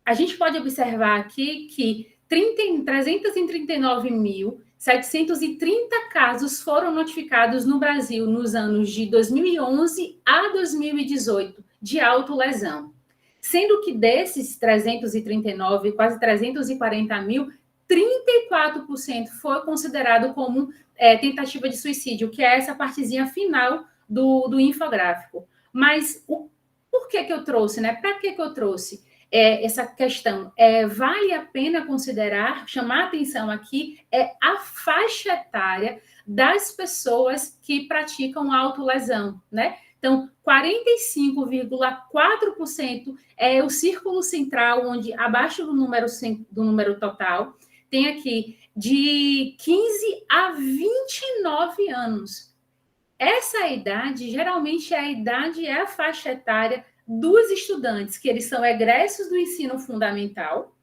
a gente pode observar aqui que 339.730 casos foram notificados no Brasil nos anos de 2011 a 2018 de autolesão. Sendo que desses 339, quase 340 mil, 34% foi considerado como tentativa de suicídio, que é essa partezinha final do infográfico. Mas por que eu trouxe, né? Para que eu trouxe essa questão? Vale a pena considerar, chamar a atenção aqui, a faixa etária das pessoas que praticam autolesão, né? Então, 45,4% é o círculo central, onde abaixo do número total, tem aqui de 15 a 29 anos. Essa idade, geralmente, é a faixa etária dos estudantes, que eles são egressos do ensino fundamental,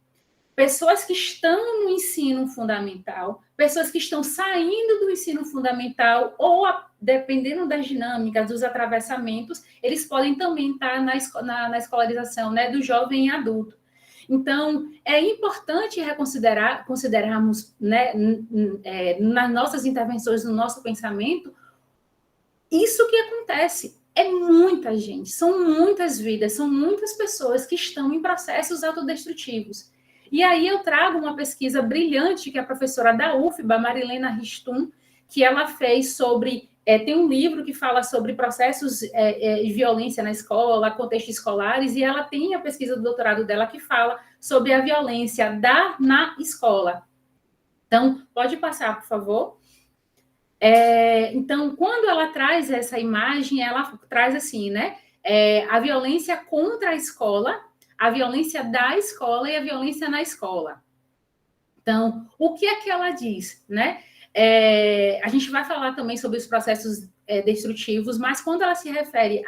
pessoas que estão no ensino fundamental, pessoas que estão saindo do ensino fundamental, ou, dependendo das dinâmicas, dos atravessamentos, eles podem também estar na escolarização, né, do jovem e adulto. Então, é importante considerarmos, né, nas nossas intervenções, no nosso pensamento, isso que acontece. É muita gente, são muitas vidas, são muitas pessoas que estão em processos autodestrutivos. E aí eu trago uma pesquisa brilhante que a professora da UFBA, Marilena Ristum, que ela fez sobre... tem um livro que fala sobre processos de violência na escola, contextos escolares, e ela tem a pesquisa do doutorado dela que fala sobre a violência na escola. Então, pode passar, por favor. Então, quando ela traz essa imagem, ela traz assim, né? A violência contra a escola, a violência da escola e a violência na escola. Então, o que é que ela diz, né? A gente vai falar também sobre os processos destrutivos, mas quando ela se refere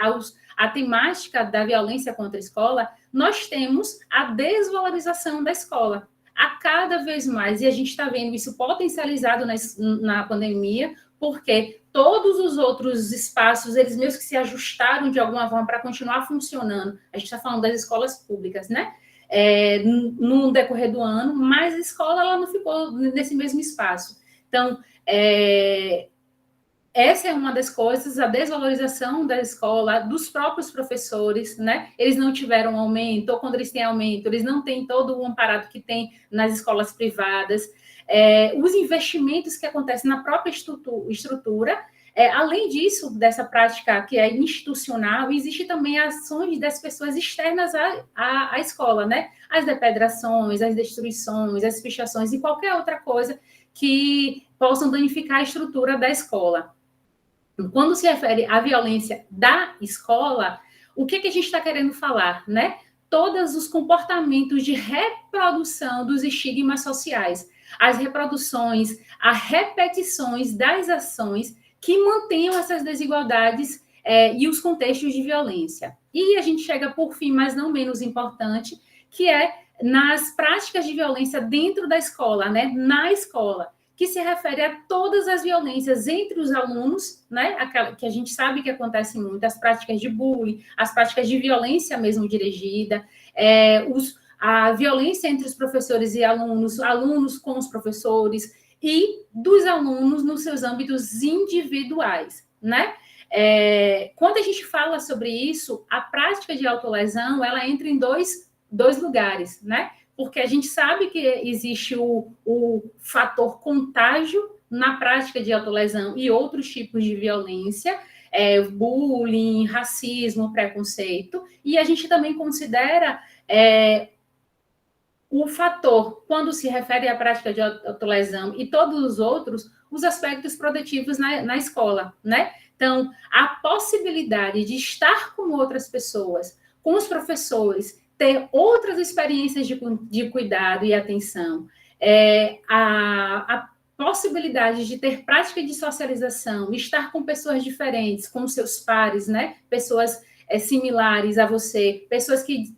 à temática da violência contra a escola, nós temos a desvalorização da escola. A cada vez mais, e a gente está vendo isso potencializado na pandemia, porque todos os outros espaços, eles mesmos que se ajustaram de alguma forma para continuar funcionando. A gente está falando das escolas públicas, né? No decorrer do ano, mas a escola ela não ficou nesse mesmo espaço. Então, essa é uma das coisas, a desvalorização da escola, dos próprios professores, né? Eles não tiveram aumento, ou quando eles têm aumento, eles não têm todo o amparado que tem nas escolas privadas. Os investimentos que acontecem na própria estrutura. Além disso, dessa prática que é institucional, existe também ações das pessoas externas à escola, né? As depedrações, as destruições, as pichações e qualquer outra coisa que possam danificar a estrutura da escola. Quando se refere à violência da escola, o que a gente está querendo falar, né? Todos os comportamentos de reprodução dos estigmas sociais, as reproduções, as repetições das ações que mantenham essas desigualdades e os contextos de violência. E a gente chega, por fim, mas não menos importante, que é nas práticas de violência dentro da escola, né? Na escola. que se refere a todas as violências entre os alunos, né? Aquela que a gente sabe que acontece muito, as práticas de bullying, as práticas de violência mesmo dirigida, a violência entre os professores e alunos, alunos com os professores e dos alunos nos seus âmbitos individuais, né? Quando a gente fala sobre isso, a prática de autolesão, ela entra em dois lugares, né? Porque a gente sabe que existe o fator contágio na prática de autolesão e outros tipos de violência, bullying, racismo, preconceito, e a gente também considera o fator, quando se refere à prática de autolesão e todos os outros, os aspectos protetivos na escola, né? Então, a possibilidade de estar com outras pessoas, com os professores, ter outras experiências de cuidado e atenção, a possibilidade de ter prática de socialização, estar com pessoas diferentes, com seus pares, né? Pessoas similares a você, pessoas que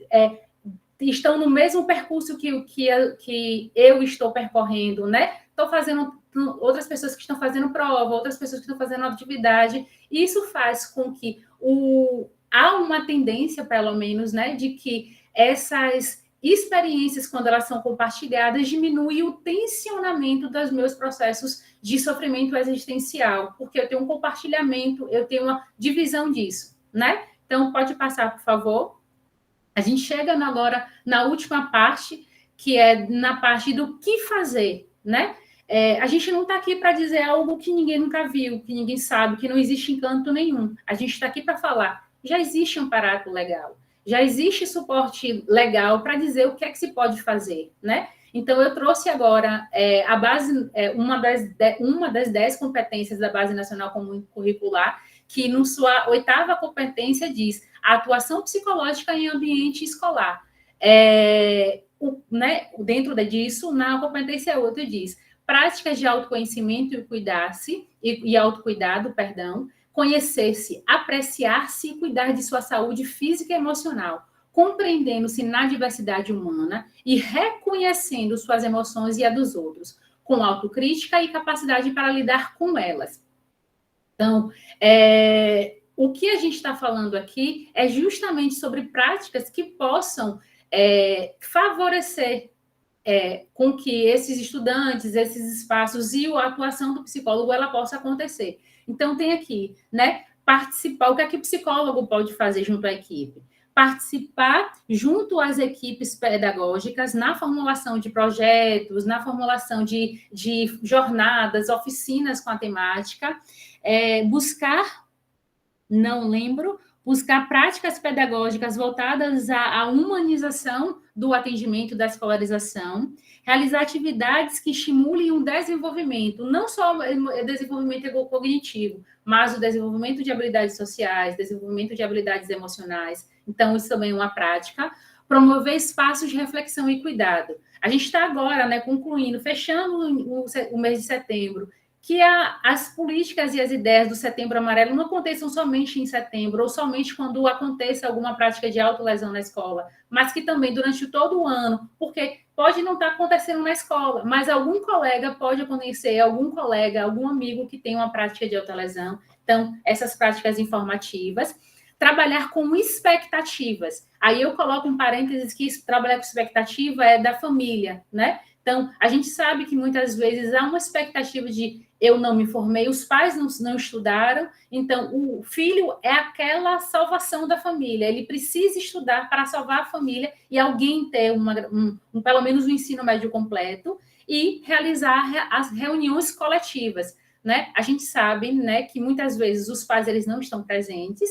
estão no mesmo percurso que eu estou percorrendo, né? Estou fazendo outras pessoas que estão fazendo prova, outras pessoas que estão fazendo atividade. Isso faz com que há uma tendência, pelo menos, né, de que essas experiências, quando elas são compartilhadas, diminuem o tensionamento dos meus processos de sofrimento existencial, porque eu tenho um compartilhamento, eu tenho uma divisão disso, né? Então, pode passar, por favor. A gente chega agora na última parte, que é na parte do que fazer, né? A gente não está aqui para dizer algo que ninguém nunca viu, que ninguém sabe, que não existe encanto nenhum. A gente está aqui para falar, já existe um amparo legal, já existe suporte legal para dizer o que é que se pode fazer, né? Então, eu trouxe agora a base, uma das 10 competências da Base Nacional Comum Curricular, que, na sua 8ª competência, diz a atuação psicológica em ambiente escolar. Dentro disso, na competência 8, diz práticas de autoconhecimento e autocuidado, conhecer-se, apreciar-se e cuidar de sua saúde física e emocional, compreendendo-se na diversidade humana e reconhecendo suas emoções e a dos outros, com autocrítica e capacidade para lidar com elas. Então, o que a gente está falando aqui é justamente sobre práticas que possam favorecer com que esses estudantes, esses espaços e a atuação do psicólogo ela possa acontecer. Então, tem aqui, né, participar, o que é que o psicólogo pode fazer junto à equipe? Participar junto às equipes pedagógicas na formulação de projetos, na formulação de jornadas, oficinas com a temática, buscar práticas pedagógicas voltadas à humanização do atendimento da escolarização, realizar atividades que estimulem o desenvolvimento, não só o desenvolvimento cognitivo, mas o desenvolvimento de habilidades sociais, desenvolvimento de habilidades emocionais. Então, isso também é uma prática. Promover espaços de reflexão e cuidado. A gente está agora, né, concluindo, fechando o mês de setembro, que as políticas e as ideias do Setembro Amarelo não aconteçam somente em setembro, ou somente quando aconteça alguma prática de autolesão na escola, mas que também durante todo o ano, porque pode não estar acontecendo na escola, mas algum colega pode conhecer, algum amigo que tem uma prática de autolesão. Então, essas práticas informativas. Trabalhar com expectativas. Aí eu coloco em parênteses que trabalhar com expectativa é da família, né? Então, a gente sabe que muitas vezes há uma expectativa de eu não me formei, os pais não estudaram, então o filho é aquela salvação da família, ele precisa estudar para salvar a família e alguém ter pelo menos um ensino médio completo e realizar as reuniões coletivas, né? A gente sabe, né, que muitas vezes os pais eles não estão presentes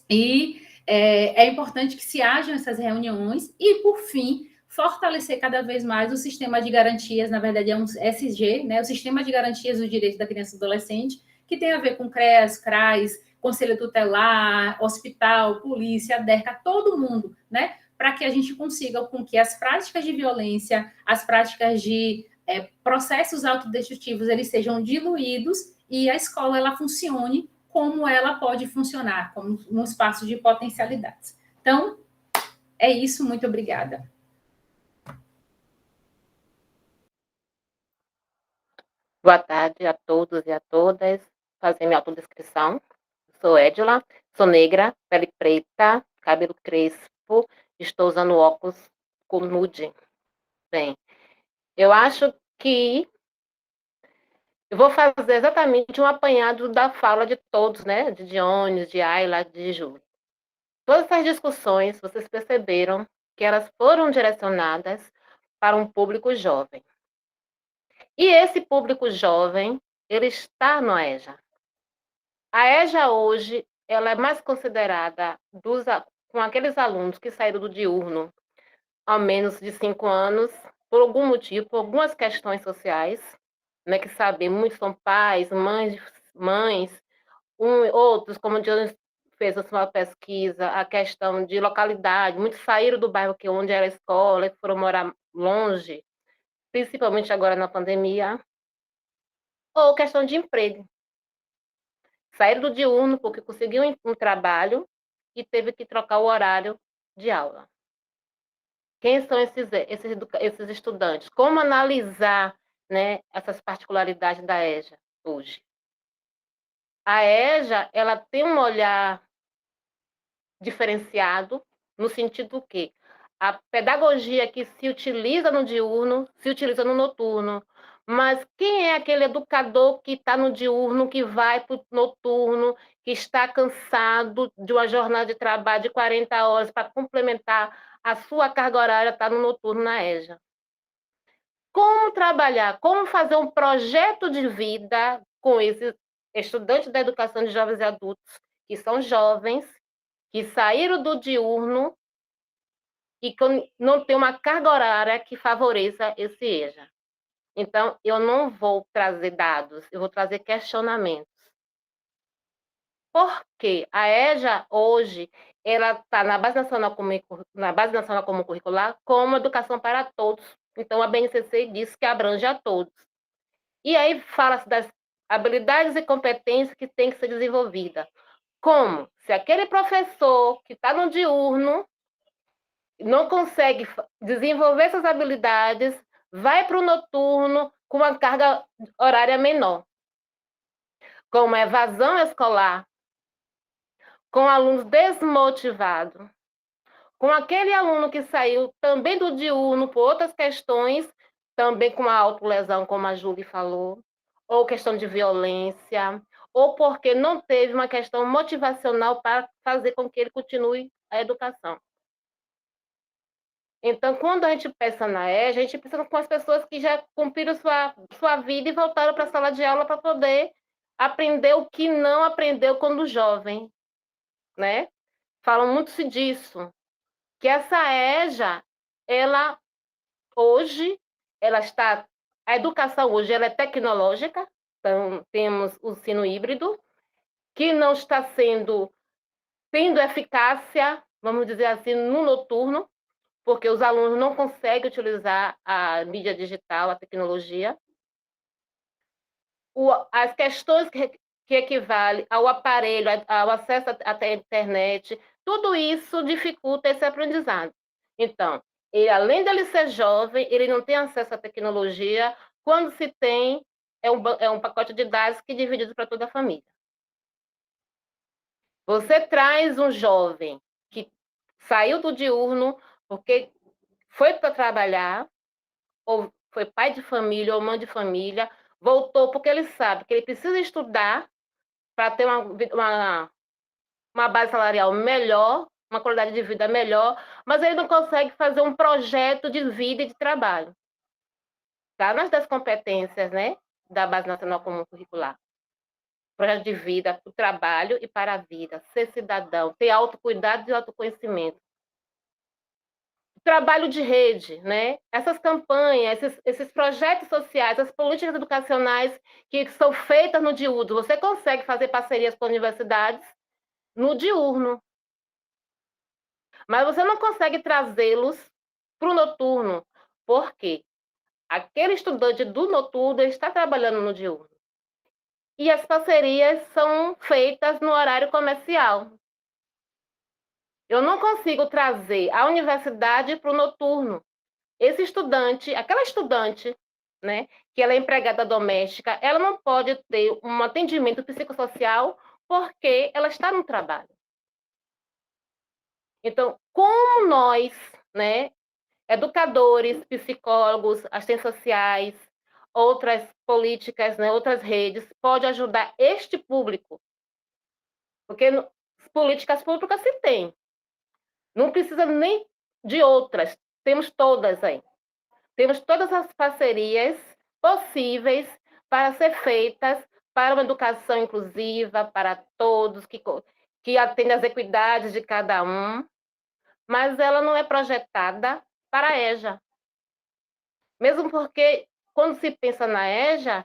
e é importante que se hajam essas reuniões e, por fim, fortalecer cada vez mais o sistema de garantias, na verdade é um SG, né, o Sistema de Garantias do Direito da Criança e do Adolescente, que tem a ver com CREAS, CRAS, Conselho Tutelar, hospital, polícia, DERCA, todo mundo, né, para que a gente consiga com que as práticas de violência, as práticas de processos autodestrutivos, eles sejam diluídos e a escola ela funcione como ela pode funcionar, como um espaço de potencialidades. Então, é isso, muito obrigada. Boa tarde a todos e a todas. Fazer minha autodescrição. Sou Edila, sou negra, pele preta, cabelo crespo, estou usando óculos com nude. Bem, eu acho que eu vou fazer exatamente um apanhado da fala de todos, né? De Dionis, de Ayla, de Ju. Todas essas discussões, vocês perceberam que elas foram direcionadas para um público jovem. E esse público jovem, ele está no EJA. A EJA hoje, ela é mais considerada com aqueles alunos que saíram do diurno há menos de 5 anos, por algum motivo, por algumas questões sociais, né, que sabemos, muitos são pais, mães, outros, como o Jones fez a sua pesquisa, a questão de localidade, muitos saíram do bairro onde era a escola e foram morar longe, principalmente agora na pandemia, ou questão de emprego. Saíram do diurno porque conseguiu um trabalho e teve que trocar o horário de aula. Quem são esses estudantes? Como analisar, né, essas particularidades da EJA hoje? A EJA, ela tem um olhar diferenciado no sentido que a pedagogia que se utiliza no diurno se utiliza no noturno. Mas quem é aquele educador que está no diurno, que vai para o noturno, que está cansado de uma jornada de trabalho de 40 horas para complementar a sua carga horária, está no noturno na EJA? Como trabalhar, como fazer um projeto de vida com esses estudantes da educação de jovens e adultos, que são jovens, que saíram do diurno e que não tem uma carga horária que favoreça esse EJA. Então, eu não vou trazer dados, eu vou trazer questionamentos. Por quê? A EJA, hoje, ela está na Base Nacional Comum Curricular como Educação para Todos. Então, a BNCC diz que abrange a todos. E aí fala-se das habilidades e competências que têm que ser desenvolvidas. Como? Se aquele professor que está no diurno não consegue desenvolver essas habilidades, vai para o noturno com uma carga horária menor. Como evasão escolar, com alunos desmotivados, com aquele aluno que saiu também do diurno por outras questões, também com a autolesão, como a Júlia falou, ou questão de violência, ou porque não teve uma questão motivacional para fazer com que ele continue a educação. Então, quando a gente pensa na EJA, a gente pensa com as pessoas que já cumpriram sua vida e voltaram para a sala de aula para poder aprender o que não aprendeu quando jovem, né? Falam muito disso, que essa EJA, ela hoje, a educação hoje ela é tecnológica, então temos o ensino híbrido, que não está tendo eficácia, vamos dizer assim, no noturno, porque os alunos não conseguem utilizar a mídia digital, a tecnologia. As questões que equivalem ao aparelho, ao acesso à internet, tudo isso dificulta esse aprendizado. Então, além dele ser jovem, ele não tem acesso à tecnologia, quando se tem, é um pacote de dados que é dividido para toda a família. Você traz um jovem que saiu do diurno porque foi para trabalhar, ou foi pai de família ou mãe de família, voltou porque ele sabe que ele precisa estudar para ter uma base salarial melhor, uma qualidade de vida melhor, mas ele não consegue fazer um projeto de vida e de trabalho. Tá? Nas das competências, né, da Base Nacional Comum Curricular. Projeto de vida, para o trabalho e para a vida, ser cidadão, ter autocuidado e autoconhecimento. Trabalho de rede, né? Essas campanhas, esses projetos sociais, as políticas educacionais que são feitas no diurno, você consegue fazer parcerias com universidades no diurno, mas você não consegue trazê-los para o noturno. Por quê? Aquele estudante do noturno está trabalhando no diurno. E as parcerias são feitas no horário comercial. Eu não consigo trazer a universidade para o noturno. Esse estudante, aquela estudante, né, que ela é empregada doméstica, ela não pode ter um atendimento psicossocial porque ela está no trabalho. Então, como nós, né, educadores, psicólogos, assistentes sociais, outras políticas, né, outras redes, pode ajudar este público? Porque políticas públicas se tem. Não precisa nem de outras. Temos todas aí. Temos todas as parcerias possíveis para ser feitas para uma educação inclusiva, para todos, que atende às equidades de cada um, mas ela não é projetada para a EJA. Mesmo porque, quando se pensa na EJA,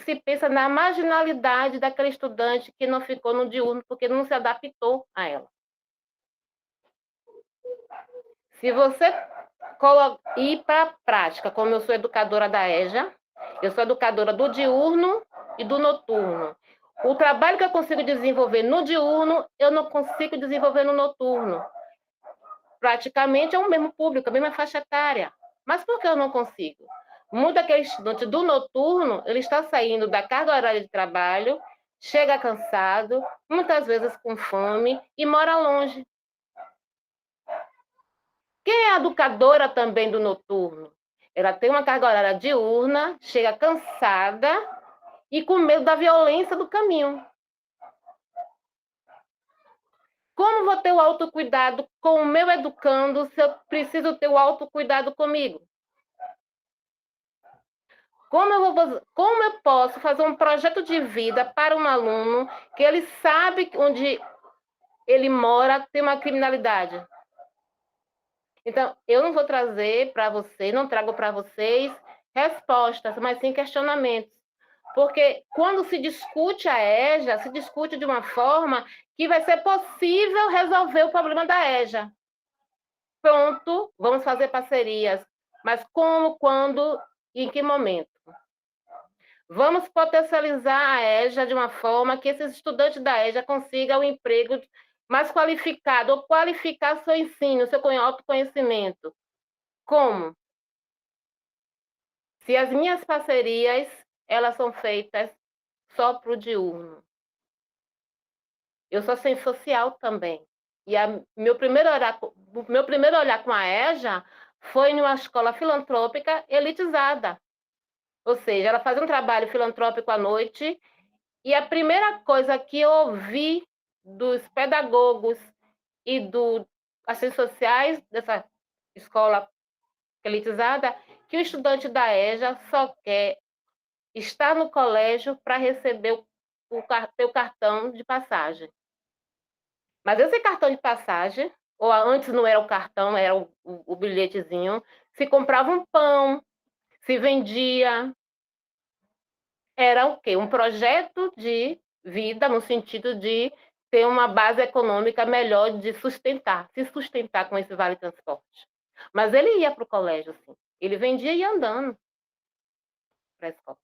se pensa na marginalidade daquele estudante que não ficou no diurno, porque não se adaptou a ela. Se você ir para a prática, como eu sou educadora da EJA, eu sou educadora do diurno e do noturno. O trabalho que eu consigo desenvolver no diurno, eu não consigo desenvolver no noturno. Praticamente é o mesmo público, a mesma faixa etária. Mas por que eu não consigo? Muito daquele estudante do noturno, ele está saindo da carga horária de trabalho, chega cansado, muitas vezes com fome e mora longe. Quem é educadora também do noturno? Ela tem uma carga horária diurna, chega cansada e com medo da violência do caminho. Como vou ter o autocuidado com o meu educando se eu preciso ter o autocuidado comigo? Como eu posso fazer um projeto de vida para um aluno que ele sabe onde ele mora tem uma criminalidade? Então, eu não vou trazer para vocês, não trago para vocês respostas, mas sim questionamentos. Porque quando se discute a EJA, se discute de uma forma que vai ser possível resolver o problema da EJA. Pronto, vamos fazer parcerias. Mas como, quando e em que momento? Vamos potencializar a EJA de uma forma que esses estudantes da EJA consigam um emprego mais qualificado, ou qualificar seu ensino, seu autoconhecimento. Como? Se as minhas parcerias, elas são feitas só para o diurno. Eu sou assistente social também. E meu primeiro olhar com a EJA foi em uma escola filantrópica elitizada. Ou seja, ela fazia um trabalho filantrópico à noite, e a primeira coisa que eu ouvi dos pedagogos e dos assistentes sociais dessa escola elitizada, que o estudante da EJA só quer estar no colégio para receber o cartão de passagem. Mas esse cartão de passagem, ou antes não era o cartão, era o bilhetezinho, se comprava um pão, se vendia. Era o quê? Um projeto de vida, no sentido de ter uma base econômica melhor de se sustentar com esse vale-transporte. Mas ele ia para o colégio, assim. Ele vendia e ia andando para a escola.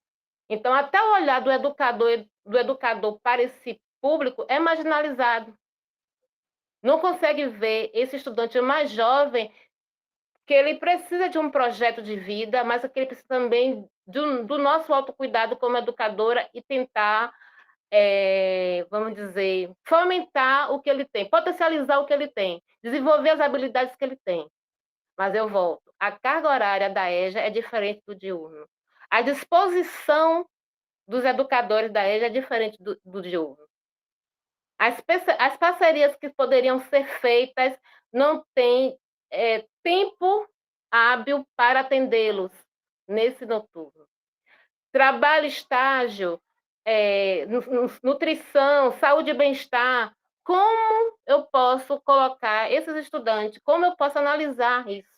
Então, até o olhar do educador para esse público é marginalizado. Não consegue ver esse estudante mais jovem que ele precisa de um projeto de vida, mas que ele precisa também do nosso autocuidado como educadora e tentar, vamos dizer, fomentar o que ele tem, potencializar o que ele tem, desenvolver as habilidades que ele tem. Mas eu volto, a carga horária da EJA é diferente do diurno. A disposição dos educadores da EJA é diferente do diurno. As parcerias que poderiam ser feitas não têm tempo hábil para atendê-los nesse noturno. Trabalho, estágio, nutrição, saúde e bem-estar. Como eu posso colocar esses estudantes? Como eu posso analisar isso?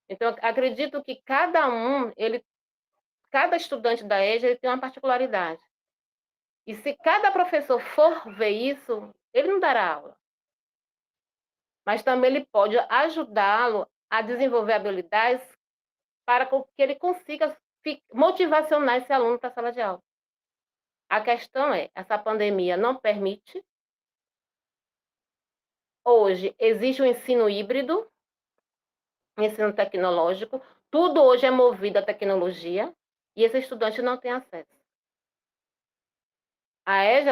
Então, acredito que cada estudante da EJA ele tem uma particularidade. E se cada professor for ver isso, ele não dará aula. Mas também ele pode ajudá-lo a desenvolver habilidades para que ele consiga motivacionar esse aluno para a sala de aula. A questão é, essa pandemia não permite. Hoje existe um ensino híbrido, um ensino tecnológico. tudo hoje é movido à tecnologia e esse estudante não tem acesso. A EJA,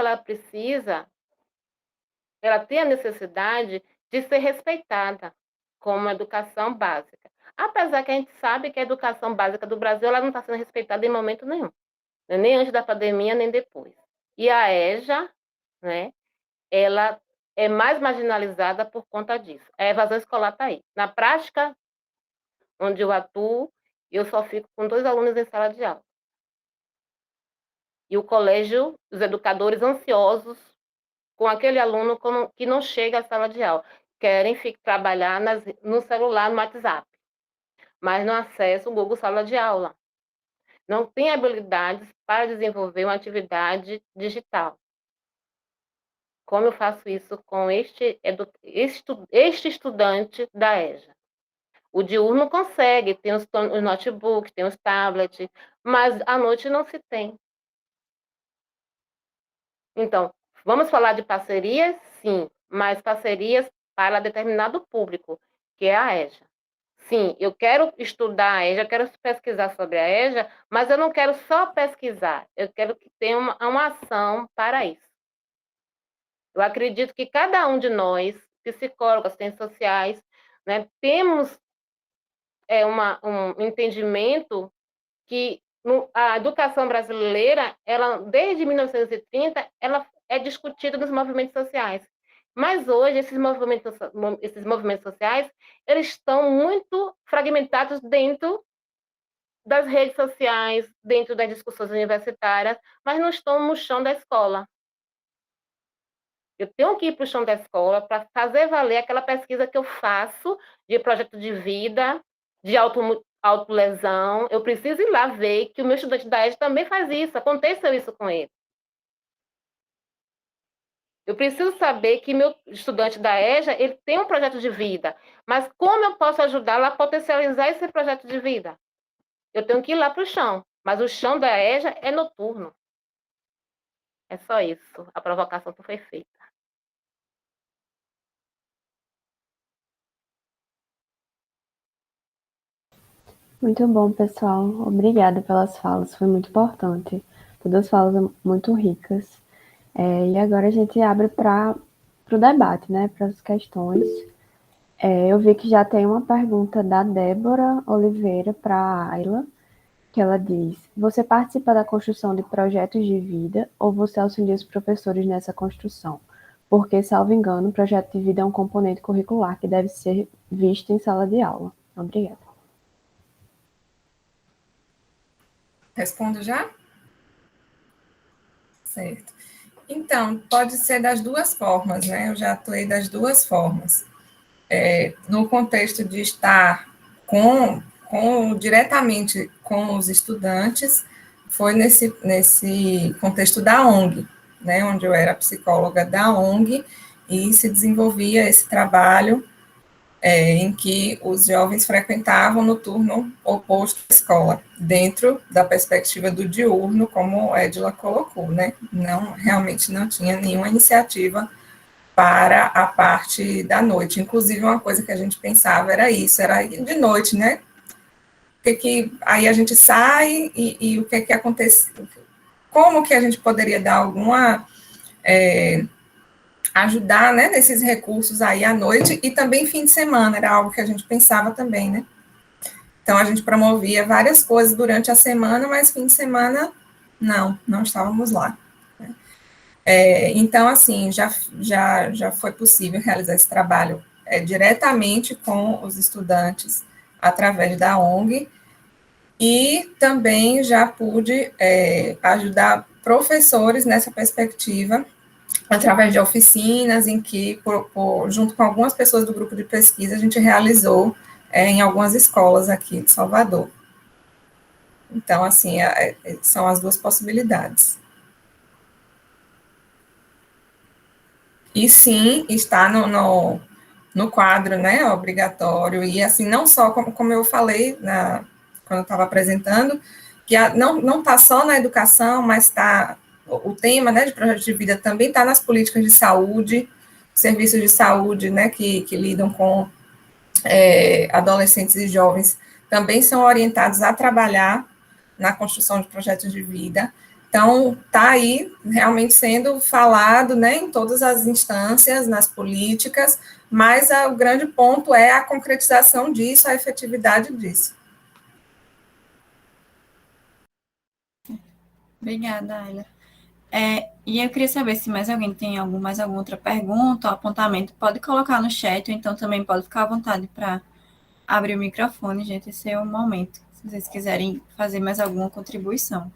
ela tem a necessidade de ser respeitada como educação básica. Apesar que a gente sabe que a educação básica do Brasil ela não está sendo respeitada em momento nenhum, nem antes da pandemia, nem depois. E a EJA, né, ela é mais marginalizada por conta disso. A evasão escolar está aí. Na prática, onde eu atuo, eu só fico com 2 alunos em sala de aula. E o colégio, os educadores ansiosos com aquele aluno que não chega à sala de aula. Querem trabalhar no celular, no WhatsApp, mas não acessam o Google Sala de Aula. Não tem habilidades para desenvolver uma atividade digital. Como eu faço isso com este estudante da EJA? O diurno consegue, tem os notebooks, tem os tablets, mas à noite não se tem. Então, vamos falar de parcerias? Sim, mas parcerias para determinado público, que é a EJA. Sim, eu quero estudar a EJA, eu quero pesquisar sobre a EJA, mas eu não quero só pesquisar, eu quero que tenha uma ação para isso. Eu acredito que cada um de nós, psicólogos, assistentes sociais, né, temos um entendimento que a educação brasileira, ela, desde 1930, ela é discutida nos movimentos sociais. Mas hoje, esses movimentos sociais, eles estão muito fragmentados dentro das redes sociais, dentro das discussões universitárias, mas não estão no chão da escola. Eu tenho que ir para o chão da escola para fazer valer aquela pesquisa que eu faço de projeto de vida, de autolesão. Eu preciso ir lá ver que o meu estudante da EJA também faz isso, aconteceu isso com ele. Eu preciso saber que meu estudante da EJA, ele tem um projeto de vida, mas como eu posso ajudá-lo a potencializar esse projeto de vida? Eu tenho que ir lá para o chão, mas o chão da EJA é noturno. É só isso, a provocação que foi feita. Muito bom, pessoal. Obrigada pelas falas, foi muito importante. Todas falas muito ricas. E agora a gente abre para o debate, né? Para as questões. Eu vi que já tem uma pergunta da Débora Oliveira para a Ayla, que ela diz: você participa da construção de projetos de vida ou você auxilia os professores nessa construção? Porque, salvo engano, o projeto de vida é um componente curricular que deve ser visto em sala de aula. Obrigada. Respondo já? Certo. Então, pode ser das duas formas, né? Eu já atuei das duas formas. No contexto de estar diretamente com os estudantes, foi nesse contexto da ONG, né? Onde eu era psicóloga da ONG e se desenvolvia esse trabalho em que os jovens frequentavam no turno oposto à escola, dentro da perspectiva do diurno, como a Edila colocou, né? Realmente não tinha nenhuma iniciativa para a parte da noite. Inclusive, uma coisa que a gente pensava era isso, era de noite, né? Aí a gente sai e o que acontece? Como que a gente poderia dar alguma... ajudar, né, nesses recursos aí à noite e também fim de semana, era algo que a gente pensava também, né? Então, a gente promovia várias coisas durante a semana, mas fim de semana, não estávamos lá. Né? Então, assim, já foi possível realizar esse trabalho diretamente com os estudantes através da ONG e também já pude ajudar professores nessa perspectiva através de oficinas em que, junto com algumas pessoas do grupo de pesquisa, a gente realizou em algumas escolas aqui de Salvador. Então, assim, são as duas possibilidades. E sim, está no quadro, né, obrigatório, e assim, não só, como eu falei quando eu estava apresentando, que não está só na educação, mas está... O tema, né, de projeto de vida também está nas políticas de saúde, serviços de saúde, né, que lidam com adolescentes e jovens, também são orientados a trabalhar na construção de projetos de vida. Então, está aí realmente sendo falado, né, em todas as instâncias, nas políticas, mas o grande ponto é a concretização disso, a efetividade disso. Obrigada, Ayla. E eu queria saber se mais alguém tem mais alguma outra pergunta ou apontamento, pode colocar no chat, ou então também pode ficar à vontade para abrir o microfone, gente, esse é o momento, se vocês quiserem fazer mais alguma contribuição.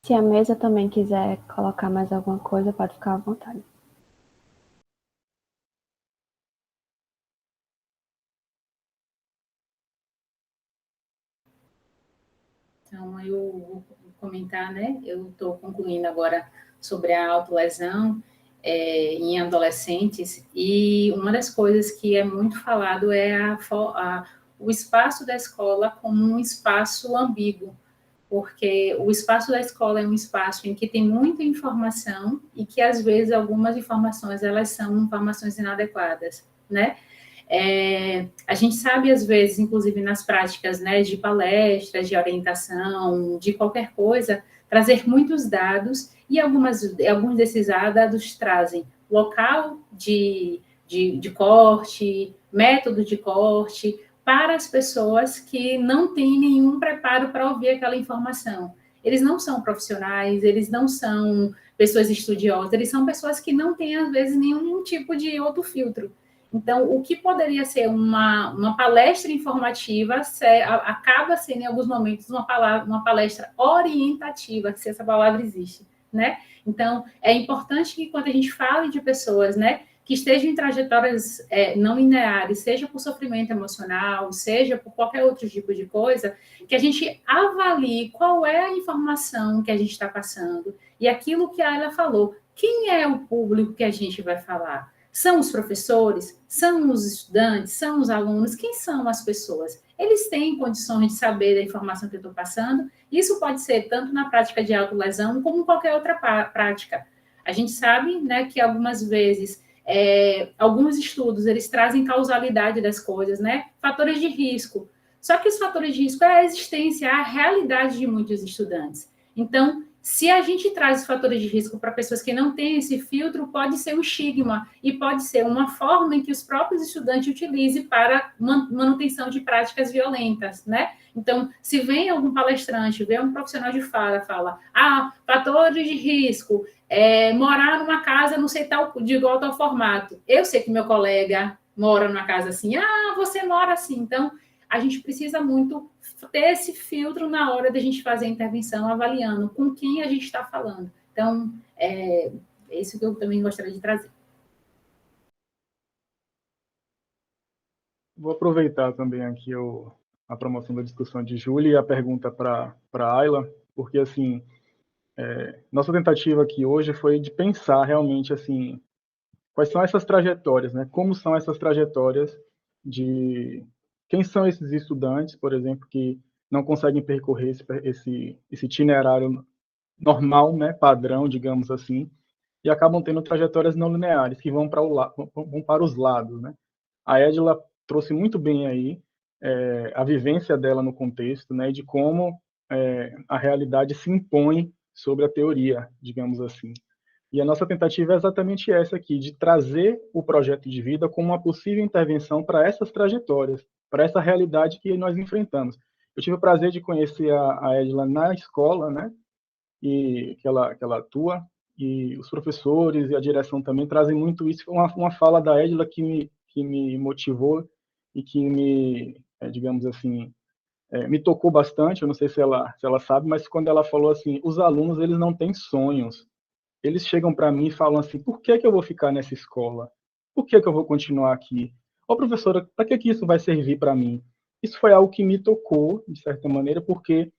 Se a mesa também quiser colocar mais alguma coisa, pode ficar à vontade. Então, eu vou comentar, né? Eu estou concluindo agora sobre a autolesão em adolescentes, e uma das coisas que é muito falado é o espaço da escola como um espaço ambíguo, porque o espaço da escola é um espaço em que tem muita informação e que, às vezes, algumas informações, elas são informações inadequadas, né? A gente sabe, às vezes, inclusive nas práticas, né, de palestras, de orientação, de qualquer coisa, trazer muitos dados, e alguns desses dados trazem local de corte, método de corte, para as pessoas que não têm nenhum preparo para ouvir aquela informação. Eles não são profissionais, eles não são pessoas estudiosas, eles são pessoas que não têm, às vezes, nenhum tipo de outro filtro. Então, o que poderia ser uma palestra informativa acaba sendo, em alguns momentos, uma palestra orientativa, se essa palavra existe, né? Então, é importante que, quando a gente fale de pessoas, né, que estejam em trajetórias não lineares, seja por sofrimento emocional, seja por qualquer outro tipo de coisa, que a gente avalie qual é a informação que a gente está passando e aquilo que a Ayla falou. Quem é o público que a gente vai falar? São os professores? São os estudantes? São os alunos? Quem são as pessoas? Eles têm condições de saber da informação que eu estou passando? Isso pode ser tanto na prática de autolesão como em qualquer outra prática. A gente sabe, né, que algumas vezes alguns estudos eles trazem causalidade das coisas, né? Fatores de risco. Só que os fatores de risco é a existência, a realidade de muitos estudantes. Então, se a gente traz os fatores de risco para pessoas que não têm esse filtro, pode ser um estigma e pode ser uma forma em que os próprios estudantes utilizem para manutenção de práticas violentas, né? Então, se vem algum palestrante, vem um profissional de fala, fatores de risco, morar numa casa, não sei de igual tal formato. Eu sei que meu colega mora numa casa assim, você mora assim. Então, a gente precisa muito ter esse filtro na hora da gente fazer a intervenção, avaliando com quem a gente está falando. Então, é isso que eu também gostaria de trazer. Vou aproveitar também aqui a promoção da discussão de Júlia e a pergunta para a Ayla, porque, assim, nossa tentativa aqui hoje foi de pensar realmente, assim, quais são essas trajetórias, né? Como são essas trajetórias de quem são esses estudantes, por exemplo, que não conseguem percorrer esse itinerário normal, né, padrão, digamos assim, e acabam tendo trajetórias não lineares que vão para os lados, né? A Edila trouxe muito bem aí a vivência dela no contexto, né, de como a realidade se impõe sobre a teoria, digamos assim. E a nossa tentativa é exatamente essa aqui, de trazer o projeto de vida como uma possível intervenção para essas trajetórias, para essa realidade que nós enfrentamos. Eu tive o prazer de conhecer a Edila na escola, né, e que ela atua, e os professores e a direção também trazem muito isso. Foi uma fala da Edila que me motivou e que digamos assim, me tocou bastante. Eu não sei se ela sabe, mas quando ela falou assim, os alunos, eles não têm sonhos. Eles chegam para mim e falam assim, por que eu vou ficar nessa escola? Por que eu vou continuar aqui? Ô, professora, para que isso vai servir para mim? Isso foi algo que me tocou, de certa maneira, porque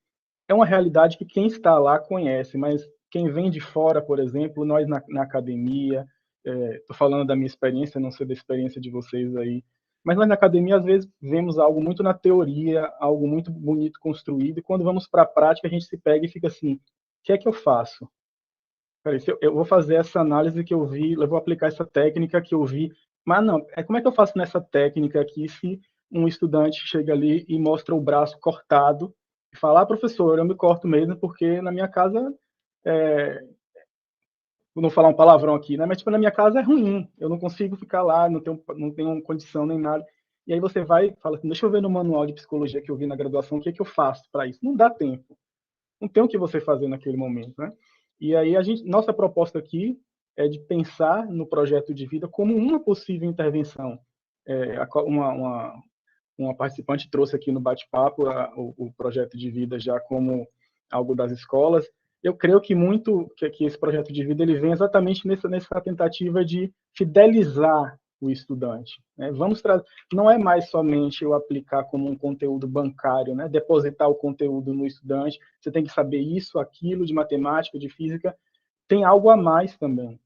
é uma realidade que quem está lá conhece, mas quem vem de fora, por exemplo, nós na academia, estou falando da minha experiência, não sei da experiência de vocês aí, mas nós na academia, às vezes, vemos algo muito na teoria, algo muito bonito construído, e quando vamos para a prática, a gente se pega e fica assim, o que é que eu faço? Peraí, eu vou fazer essa análise que eu vi, eu vou aplicar essa técnica que eu vi, mas não, como é que eu faço nessa técnica aqui se um estudante chega ali e mostra o braço cortado e fala, professor, eu me corto mesmo porque na minha casa, vou não falar um palavrão aqui, né? Mas tipo, na minha casa é ruim, eu não consigo ficar lá, não tenho condição nem nada. E aí você vai e fala assim, deixa eu ver no manual de psicologia que eu vi na graduação, o que é que eu faço para isso? Não dá tempo, não tem o que você fazer naquele momento, né? E aí nossa proposta aqui é de pensar no projeto de vida como uma possível intervenção. Uma participante trouxe aqui no bate-papo o projeto de vida já como algo das escolas. Eu creio que muito que esse projeto de vida ele vem exatamente nessa tentativa de fidelizar o estudante. Né? Não é mais somente eu aplicar como um conteúdo bancário, né? Depositar o conteúdo no estudante. Você tem que saber isso, aquilo de matemática, de física. Tem algo a mais também.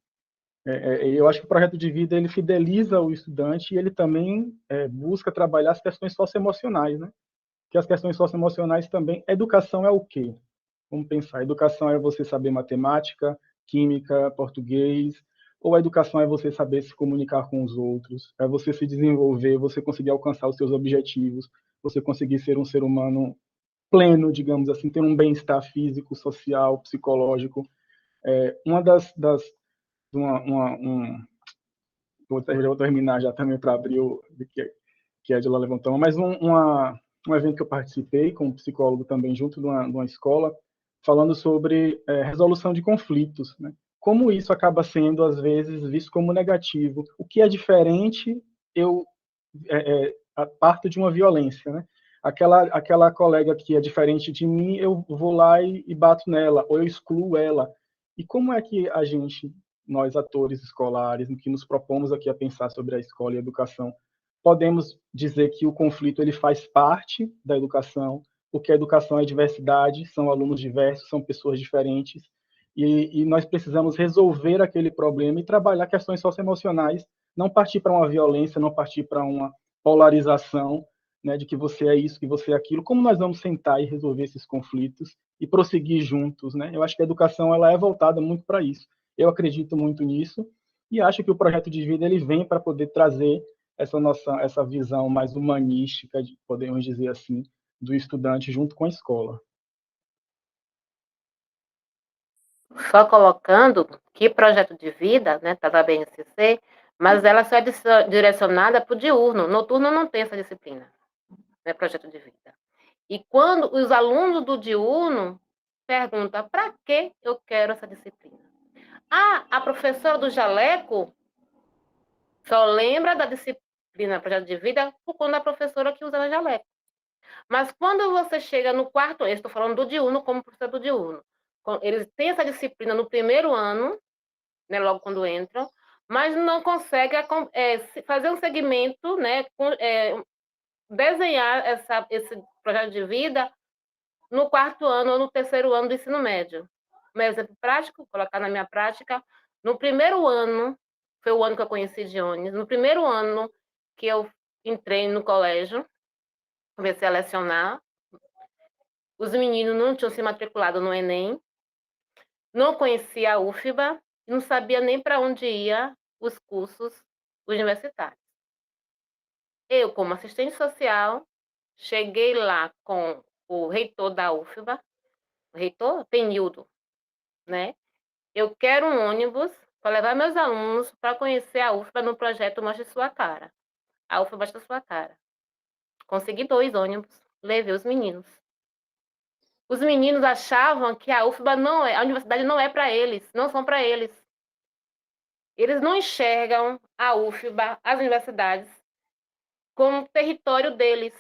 Eu acho que o projeto de vida ele fideliza o estudante e ele também busca trabalhar as questões socioemocionais, né? Que as questões socioemocionais também. Educação é o quê? Vamos pensar. Educação é você saber matemática, química, português, ou a educação é você saber se comunicar com os outros, é você se desenvolver, você conseguir alcançar os seus objetivos, você conseguir ser um ser humano pleno, digamos assim, ter um bem-estar físico, social, psicológico. Uma das vou terminar já também para abrir o que a Edila levantou, mas um evento que eu participei com um psicólogo também junto de uma escola, falando sobre resolução de conflitos, né? Como isso acaba sendo, às vezes, visto como negativo. O que é diferente, parto de uma violência, né? Aquela colega que é diferente de mim, eu vou lá e bato nela, ou eu excluo ela. E como é que a gente, nós atores escolares, que nos propomos aqui a pensar sobre a escola e a educação, podemos dizer que o conflito ele faz parte da educação, porque a educação é diversidade, são alunos diversos, são pessoas diferentes, e nós precisamos resolver aquele problema e trabalhar questões socioemocionais, não partir para uma violência, não partir para uma polarização, né, de que você é isso, que você é aquilo. Como nós vamos sentar e resolver esses conflitos e prosseguir juntos, né? Eu acho que a educação ela é voltada muito para isso. Eu acredito muito nisso e acho que o projeto de vida ele vem para poder trazer essa visão mais humanística, podemos dizer assim, do estudante junto com a escola. Só colocando que projeto de vida, né, tá da BNCC, mas ela só é direcionada para o diurno. Noturno não tem essa disciplina, né, projeto de vida. E quando os alunos do diurno perguntam para que eu quero essa disciplina? A professora do jaleco só lembra da disciplina projeto de vida por conta da professora que usa jaleco. Mas quando você chega no quarto ano, eu estou falando do diurno como professor do diurno, eles têm essa disciplina no primeiro ano, né, logo quando entram, mas não conseguem fazer um segmento, né, desenhar esse projeto de vida no quarto ano ou no terceiro ano do ensino médio. Um exemplo prático, colocar na minha prática, no primeiro ano, foi o ano que eu conheci Dionis, no primeiro ano que eu entrei no colégio, comecei a lecionar, os meninos não tinham se matriculado no Enem, não conhecia a UFBA, não sabia nem para onde ia os cursos universitários. Eu, como assistente social, cheguei lá com o reitor da UFBA, o reitor Penildo, né? Eu quero um ônibus para levar meus alunos para conhecer a UFBA no projeto Mostre Sua Cara. A UFBA Mostra Sua Cara. Consegui 2 ônibus, levei os meninos. Os meninos achavam que a UFBA a universidade não é para eles, não são para eles. Eles não enxergam a UFBA, as universidades, como território deles.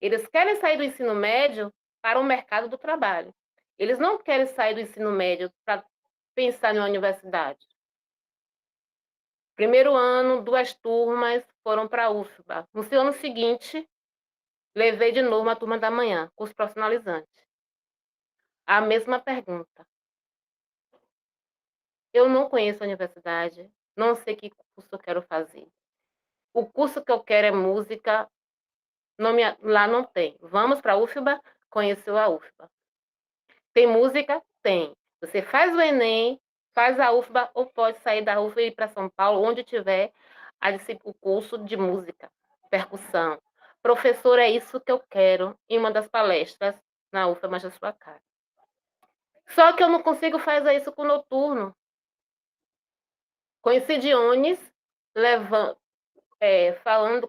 Eles querem sair do ensino médio para o mercado do trabalho. Eles não querem sair do ensino médio para pensar na universidade. Primeiro ano, 2 turmas foram para a UFBA. No ano seguinte, levei de novo uma turma da manhã, curso profissionalizante. A mesma pergunta. Eu não conheço a universidade, não sei que curso eu quero fazer. O curso que eu quero é música, lá não tem. Vamos para a UFBA, conheceu a UFBA. Tem música? Tem. Você faz o Enem, faz a UFBA ou pode sair da UFBA e ir para São Paulo, onde tiver o curso de música, percussão. Professor, é isso que eu quero em uma das palestras na UFBA, mas da sua cara. Só que eu não consigo fazer isso com o noturno. Conheci Dionis,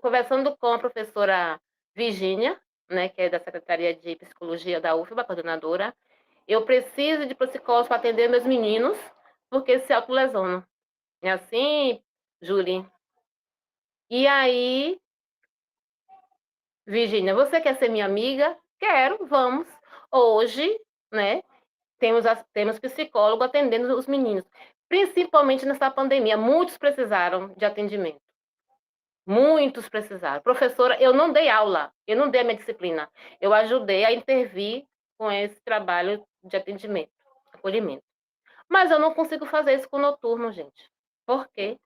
conversando com a professora Virgínia, né, que é da Secretaria de Psicologia da UFBA, coordenadora. Eu preciso de psicólogos para atender meus meninos, porque se autolesionam. É assim, Júlia? E aí, Virgínia, você quer ser minha amiga? Quero, vamos. Hoje, né, temos psicólogo atendendo os meninos, principalmente nessa pandemia. Muitos precisaram de atendimento. Muitos precisaram. Professora, eu não dei aula, eu não dei a minha disciplina. Eu ajudei a intervir com esse trabalho de atendimento, acolhimento. Mas eu não consigo fazer isso com o noturno, gente. Por quê?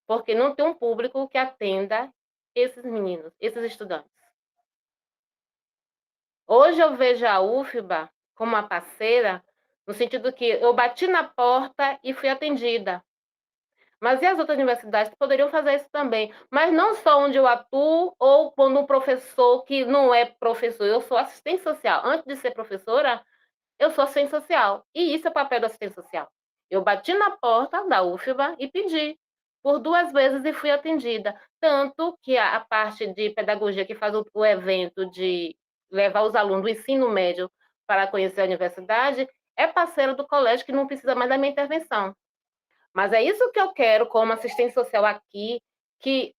Porque não tem um público que atenda esses meninos, esses estudantes. Hoje eu vejo a UFBA como uma parceira, no sentido que eu bati na porta e fui atendida. Mas e as outras universidades poderiam fazer isso também? Mas não só onde eu atuo ou quando um professor que não é professor. Eu sou assistente social. Antes de ser professora, eu sou assistente social. E isso é o papel do assistente social. Eu bati na porta da UFBA e pedi por 2 vezes e fui atendida. Tanto que a parte de pedagogia que faz o evento de levar os alunos do ensino médio para conhecer a universidade é parceira do colégio que não precisa mais da minha intervenção. Mas é isso que eu quero como assistente social aqui, que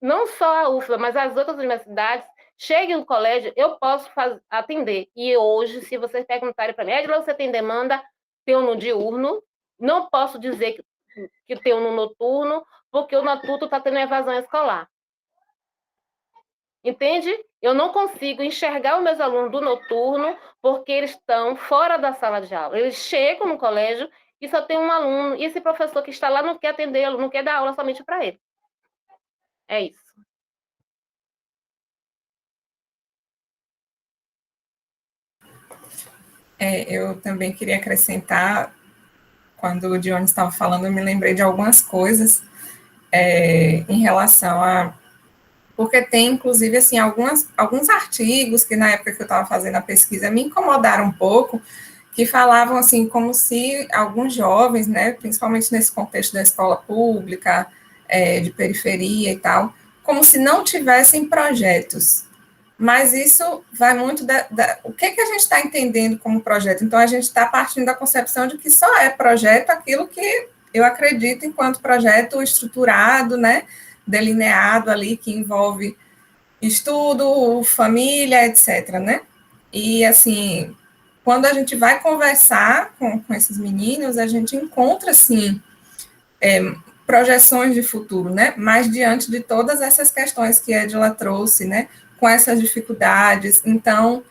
não só a UFBA, mas as outras universidades cheguem no colégio, eu posso atender. E hoje, se vocês perguntarem para mim, Edila, você tem demanda? Tenho no diurno. Não posso dizer que tenho no noturno, porque o noturno está tendo evasão escolar. Entende? Eu não consigo enxergar os meus alunos do noturno porque eles estão fora da sala de aula. Eles chegam no colégio e só tem um aluno, e esse professor que está lá não quer atendê-lo, não quer dar aula somente para ele. É isso. Eu também queria acrescentar, quando o Dionis estava falando, eu me lembrei de algumas coisas em relação a... Porque tem, inclusive, assim, alguns artigos que, na época que eu estava fazendo a pesquisa, me incomodaram um pouco, que falavam, assim, como se alguns jovens, né, principalmente nesse contexto da escola pública, de periferia e tal, como se não tivessem projetos. Mas isso vai muito o que a gente está entendendo como projeto. Então, a gente está partindo da concepção de que só é projeto aquilo que eu acredito enquanto projeto estruturado, né, delineado ali, que envolve estudo, família, etc., né? E, assim, quando a gente vai conversar com esses meninos, a gente encontra, assim, projeções de futuro, né? Mas diante de todas essas questões que a Edila trouxe, né? Com essas dificuldades, então,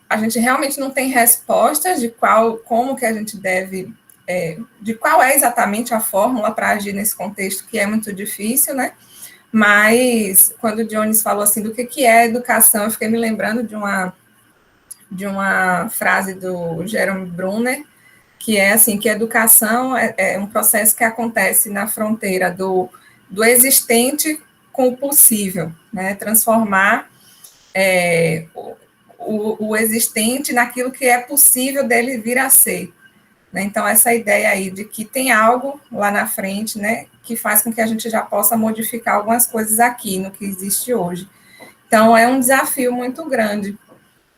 a gente realmente não tem respostas de como que a gente deve, de qual é exatamente a fórmula para agir nesse contexto que é muito difícil, né? Mas, quando o Dionis falou assim do que é educação, eu fiquei me lembrando de uma frase do Jerome Brunner, que é assim, que a educação é um processo que acontece na fronteira do existente com o possível, né? Transformar o existente naquilo que é possível dele vir a ser. Né? Então, essa ideia aí de que tem algo lá na frente, né, que faz com que a gente já possa modificar algumas coisas aqui, no que existe hoje. Então, é um desafio muito grande.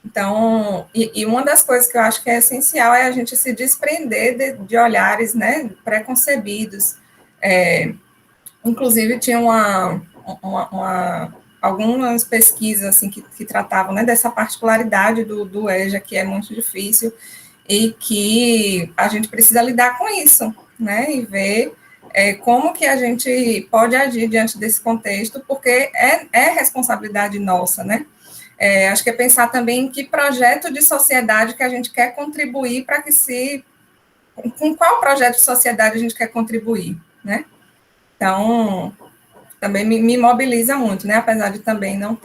Então, e uma das coisas que eu acho que é essencial é a gente se desprender de olhares, né, preconcebidos. Inclusive, tinha algumas pesquisas assim, que tratavam, né, dessa particularidade do EJA, que é muito difícil, e que a gente precisa lidar com isso, né, e ver como que a gente pode agir diante desse contexto, porque é responsabilidade nossa, né. Acho que é pensar também em que projeto de sociedade que a gente quer contribuir para que com qual projeto de sociedade a gente quer contribuir, né. Então, também me mobiliza muito, né, apesar de também não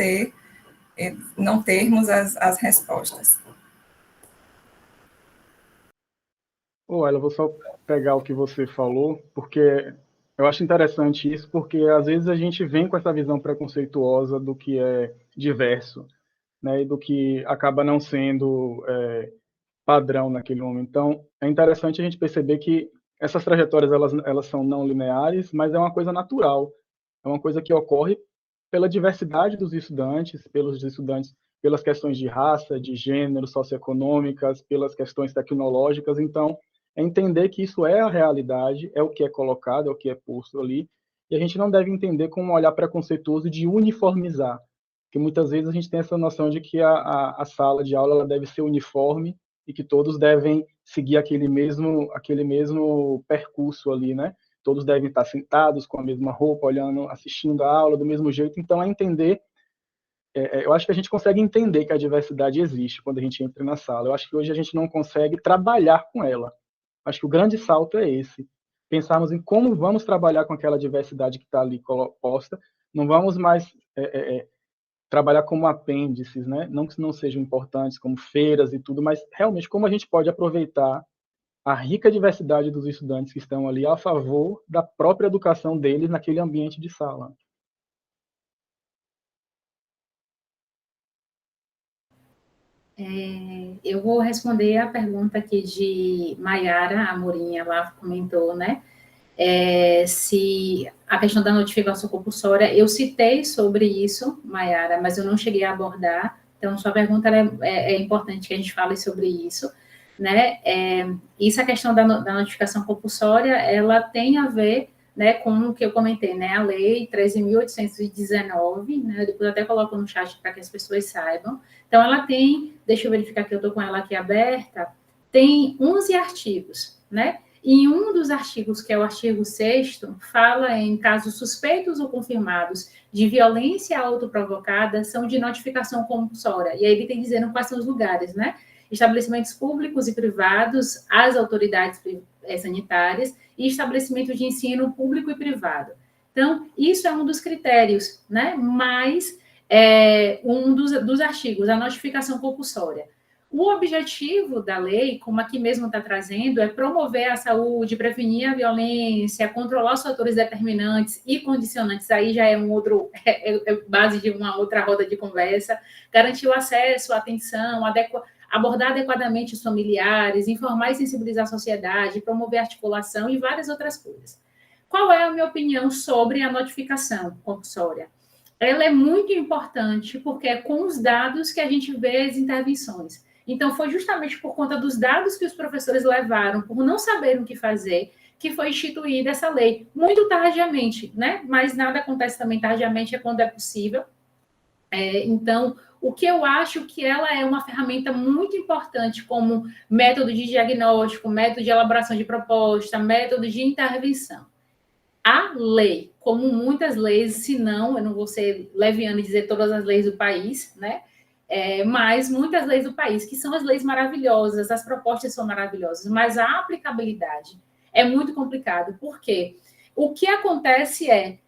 termos as respostas. Ela, vou só pegar o que você falou, porque eu acho interessante isso, porque às vezes a gente vem com essa visão preconceituosa do que é diverso, né, e do que acaba não sendo padrão naquele momento. Então, é interessante a gente perceber que essas trajetórias elas são não lineares, mas é uma coisa natural, é uma coisa que ocorre pela diversidade dos estudantes, pelos estudantes, pelas questões de raça, de gênero, socioeconômicas, pelas questões tecnológicas. Então, é entender que isso é a realidade, é o que é colocado, é o que é posto ali, e a gente não deve entender com um olhar preconceituoso de uniformizar, porque muitas vezes a gente tem essa noção de que a sala de aula ela deve ser uniforme e que todos devem seguir aquele mesmo percurso ali, né? Todos devem estar sentados com a mesma roupa, olhando, assistindo a aula do mesmo jeito. Então, é entender. Eu acho que a gente consegue entender que a diversidade existe quando a gente entra na sala. Eu acho que hoje a gente não consegue trabalhar com ela. Acho que o grande salto é esse. Pensarmos em como vamos trabalhar com aquela diversidade que está ali posta. Não vamos mais trabalhar como apêndices, né? Não que não sejam importantes, como feiras e tudo, mas realmente como a gente pode aproveitar a rica diversidade dos estudantes que estão ali a favor da própria educação deles naquele ambiente de sala. Eu vou responder a pergunta aqui de Maiara Amorim, ela comentou, né? Se a questão da notificação compulsória, eu citei sobre isso, Maiara, mas eu não cheguei a abordar, então sua pergunta é importante que a gente fale sobre isso, né? Isso, a questão da notificação compulsória, ela tem a ver, né, com o que eu comentei, né, a lei 13.819, né, depois até coloco no chat para que as pessoas saibam. Então, ela tem, deixa eu verificar que eu estou com ela aqui aberta, tem 11 artigos, né? E um dos artigos, que é o artigo 6º, fala em casos suspeitos ou confirmados de violência autoprovocada, são de notificação compulsória. E aí ele tem dizendo quais são os lugares, né? Estabelecimentos públicos e privados, as autoridades sanitárias e estabelecimentos de ensino público e privado. Então, isso é um dos critérios, né? Mas um dos artigos, a notificação compulsória. O objetivo da lei, como aqui mesmo está trazendo, é promover a saúde, prevenir a violência, controlar os fatores determinantes e condicionantes, aí já é base de uma outra roda de conversa, garantir o acesso, a atenção, abordar adequadamente os familiares, informar e sensibilizar a sociedade, promover a articulação e várias outras coisas. Qual é a minha opinião sobre a notificação compulsória? Ela é muito importante porque é com os dados que a gente vê as intervenções. Então, foi justamente por conta dos dados que os professores levaram, por não saberem o que fazer, que foi instituída essa lei, muito tardiamente, né? Mas nada acontece também tardiamente, é quando é possível. Então, o que eu acho que ela é uma ferramenta muito importante como método de diagnóstico, método de elaboração de proposta, método de intervenção. A lei, como muitas leis, se não, eu não vou ser leviana e dizer todas as leis do país, né? Mas muitas leis do país, que são as leis maravilhosas, as propostas são maravilhosas, mas a aplicabilidade é muito complicado. Por quê? O que acontece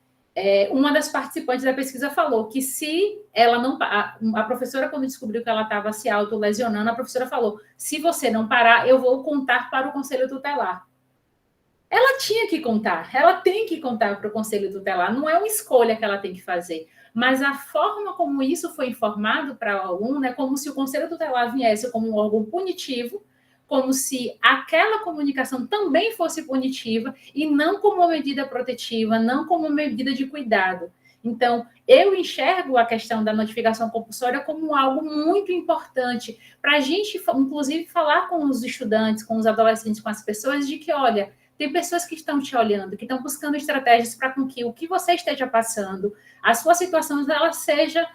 uma das participantes da pesquisa falou que se ela não... A professora, quando descobriu que ela estava se autolesionando, a professora falou, se você não parar, eu vou contar para o conselho tutelar. Ela tinha que contar, ela tem que contar para o conselho tutelar, não é uma escolha que ela tem que fazer, mas a forma como isso foi informado para o aluno é como se o conselho tutelar viesse como um órgão punitivo, como se aquela comunicação também fosse punitiva e não como uma medida protetiva, não como uma medida de cuidado. Então, eu enxergo a questão da notificação compulsória como algo muito importante para a gente, inclusive, falar com os estudantes, com os adolescentes, com as pessoas, de que, olha, tem pessoas que estão te olhando, que estão buscando estratégias para com que o que você esteja passando, a sua situação, ela seja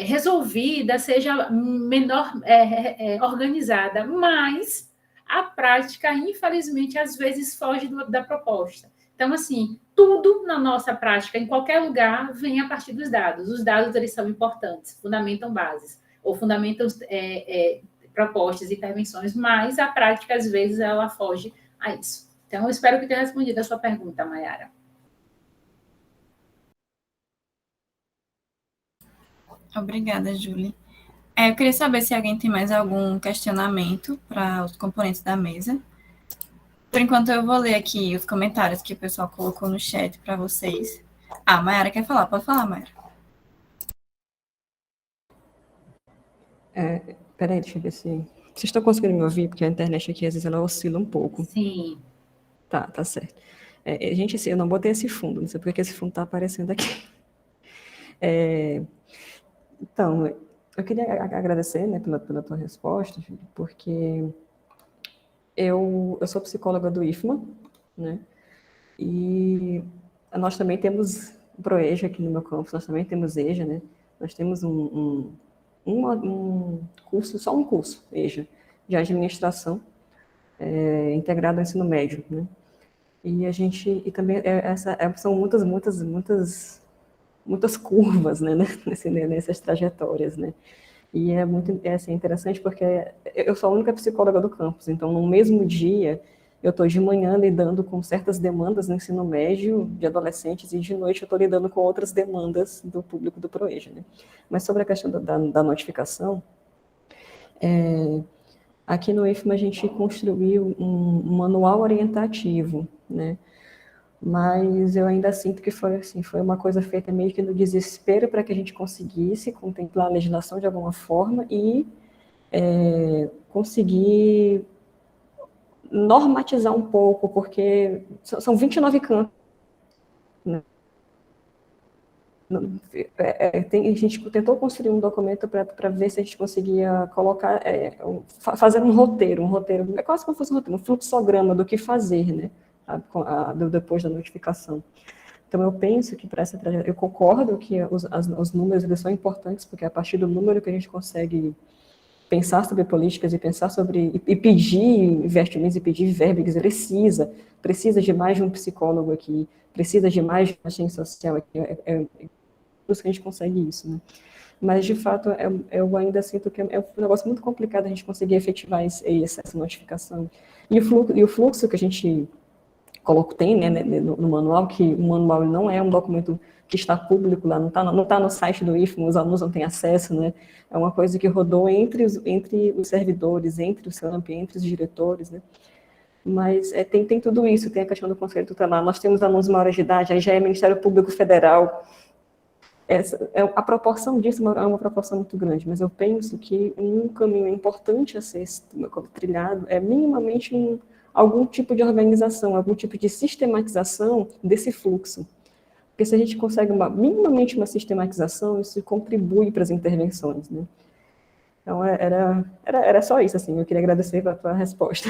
resolvida, seja menor organizada, mas a prática, infelizmente, às vezes foge da proposta. Então, assim, tudo na nossa prática, em qualquer lugar, vem a partir dos dados. Os dados, eles são importantes, fundamentam bases, ou fundamentam propostas, intervenções, mas a prática, às vezes, ela foge a isso. Então, eu espero que tenha respondido a sua pergunta, Maiara. Obrigada, Júlia. Eu queria saber se alguém tem mais algum questionamento para os componentes da mesa. Por enquanto, eu vou ler aqui os comentários que o pessoal colocou no chat para vocês. Mayara quer falar. Pode falar, Mayara. Peraí, deixa eu ver se... Vocês estão conseguindo me ouvir? Porque a internet aqui, às vezes, ela oscila um pouco. Sim. Tá certo. Gente, assim, eu não botei esse fundo, não sei porque esse fundo está aparecendo aqui. Então, eu queria agradecer, né, pela tua resposta, porque eu sou psicóloga do IFMA, né, e nós também temos o ProEja aqui no meu campus, nós também temos EJA, né, nós temos um curso, só um curso, EJA, de administração, integrado ao ensino médio, né, e também são muitas curvas, né, nessas trajetórias, né, e é muito assim, interessante porque eu sou a única psicóloga do campus, então no mesmo dia eu estou de manhã lidando com certas demandas no ensino médio de adolescentes e de noite eu estou lidando com outras demandas do público do ProEja, né. Mas sobre a questão da notificação, aqui no IFMA a gente construiu um manual orientativo, né, mas eu ainda sinto que foi uma coisa feita meio que no desespero para que a gente conseguisse contemplar a legislação de alguma forma e conseguir normatizar um pouco, porque são 29 campos, né? A gente tentou construir um documento para ver se a gente conseguia colocar, fazer um roteiro, é quase como se fosse um roteiro, um fluxograma do que fazer, né, depois da notificação. Então, eu penso que para essa trajetória, eu concordo que os números eles são importantes, porque é a partir do número que a gente consegue pensar sobre políticas e pensar sobre, e pedir investimentos e pedir verbas, precisa de mais de um psicólogo aqui, precisa de mais de uma assistente social aqui, por isso que a gente consegue isso, né? Mas, de fato, eu ainda sinto que é um negócio muito complicado a gente conseguir efetivar essa notificação. E o fluxo que a gente tem, né, no manual, que o manual não é um documento que está público lá, não está no site do IFMA, os alunos não têm acesso, né, é uma coisa que rodou entre os servidores, entre o SAMP, entre os diretores, né, mas tem tudo isso, tem a questão do Conselho Tutelar, nós temos alunos maiores de idade, aí já é Ministério Público Federal, a proporção disso é uma proporção muito grande, mas eu penso que um caminho importante a ser trilhado é minimamente algum tipo de organização, algum tipo de sistematização desse fluxo. Porque se a gente consegue minimamente uma sistematização, isso contribui para as intervenções, né? Então, era só isso, assim, eu queria agradecer pela tua resposta.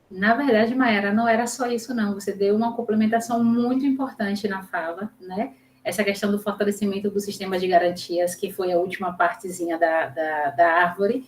Na verdade, Mayara, não era só isso, não. Você deu uma complementação muito importante na fala, né? Essa questão do fortalecimento do sistema de garantias, que foi a última partezinha da árvore,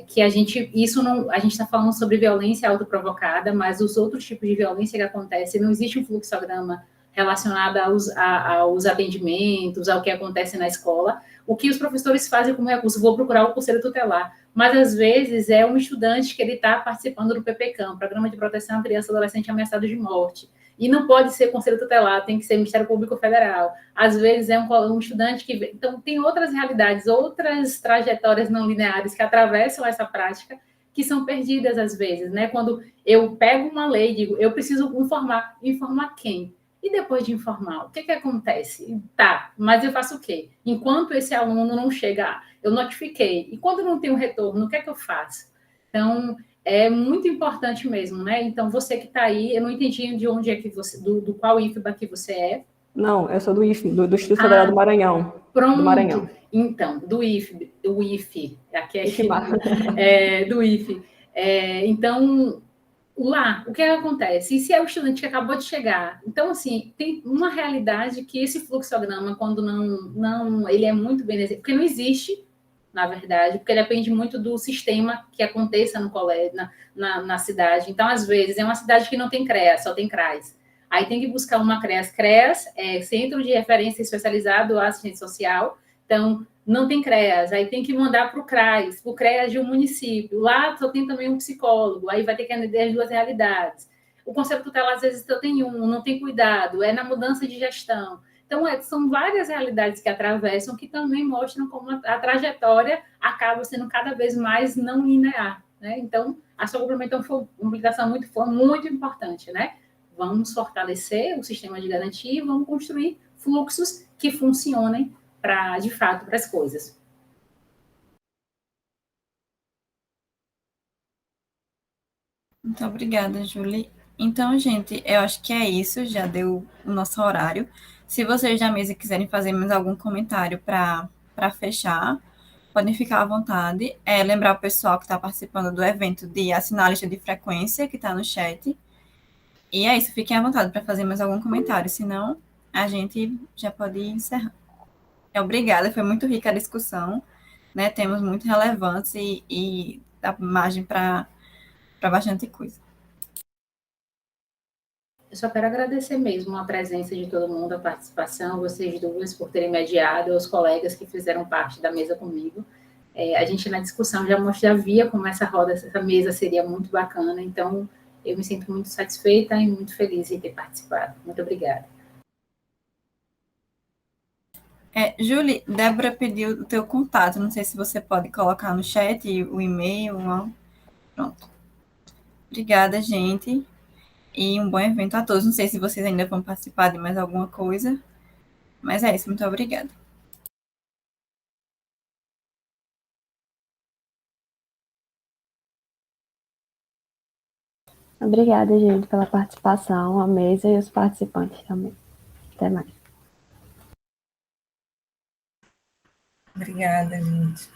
que a gente está falando sobre violência autoprovocada, mas os outros tipos de violência que acontecem, não existe um fluxograma relacionado aos atendimentos, ao que acontece na escola. O que os professores fazem como recurso? Vou procurar o conselho tutelar, mas às vezes é um estudante que ele está participando do PPCAM, Programa de Proteção à Criança e Adolescente Ameaçado de Morte, e não pode ser Conselho Tutelar, tem que ser Ministério Público Federal. Às vezes é um estudante que... Então, tem outras realidades, outras trajetórias não lineares que atravessam essa prática, que são perdidas às vezes, né? Quando eu pego uma lei e digo, eu preciso informar quem? E depois de informar, o que acontece? Tá, mas eu faço o quê? Enquanto esse aluno não chega, eu notifiquei. E quando não tem um retorno, o que eu faço? Então, é muito importante mesmo, né? Então, você que está aí, eu não entendi de onde é que você, do qual IFBA que você é. Não, eu sou do Instituto Federal do Maranhão. Pronto. Do Maranhão. Então, do IFE, aqui é do IFE. Então, lá, o que acontece? E se é o estudante que acabou de chegar? Então, assim, tem uma realidade que esse fluxograma, quando não ele é muito bem desenhado, porque não existe, na verdade, porque depende muito do sistema que aconteça no colégio, na cidade. Então, às vezes, é uma cidade que não tem CREA, só tem CRAS. Aí tem que buscar uma CREAS. CREAS é Centro de Referência Especializado à Assistência Social. Então, não tem CREAS. Aí tem que mandar para o CRAS, para o CREAS de um município. Lá só tem também um psicólogo. Aí vai ter que atender as duas realidades. O Conselho Tutelar, às vezes, só tem um, não tem cuidado. É na mudança de gestão. Então, são várias realidades que atravessam, que também mostram como a trajetória acaba sendo cada vez mais não linear, né? Então, a sua complementação foi muito importante, né? Vamos fortalecer o sistema de garantia e vamos construir fluxos que funcionem de fato, para as coisas. Muito obrigada, Julie. Então, gente, eu acho que é isso, já deu o nosso horário. Se vocês da mesa quiserem fazer mais algum comentário para fechar, podem ficar à vontade. Lembrar o pessoal que está participando do evento de assinar a lista de frequência, que está no chat. E é isso, fiquem à vontade para fazer mais algum comentário, senão a gente já pode encerrar. Obrigada, foi muito rica a discussão, né? Temas muito relevantes e dá margem para bastante coisa. Eu só quero agradecer mesmo a presença de todo mundo, a participação, vocês duas, por terem mediado, aos colegas que fizeram parte da mesa comigo. A gente, na discussão, já via como essa mesa seria muito bacana, então eu me sinto muito satisfeita e muito feliz de ter participado. Muito obrigada. Julie, Débora pediu o teu contato, não sei se você pode colocar no chat o e-mail. Pronto. Obrigada, gente. E um bom evento a todos. Não sei se vocês ainda vão participar de mais alguma coisa, mas é isso. Muito obrigada. Obrigada, gente, pela participação, a mesa e os participantes também. Até mais. Obrigada, gente.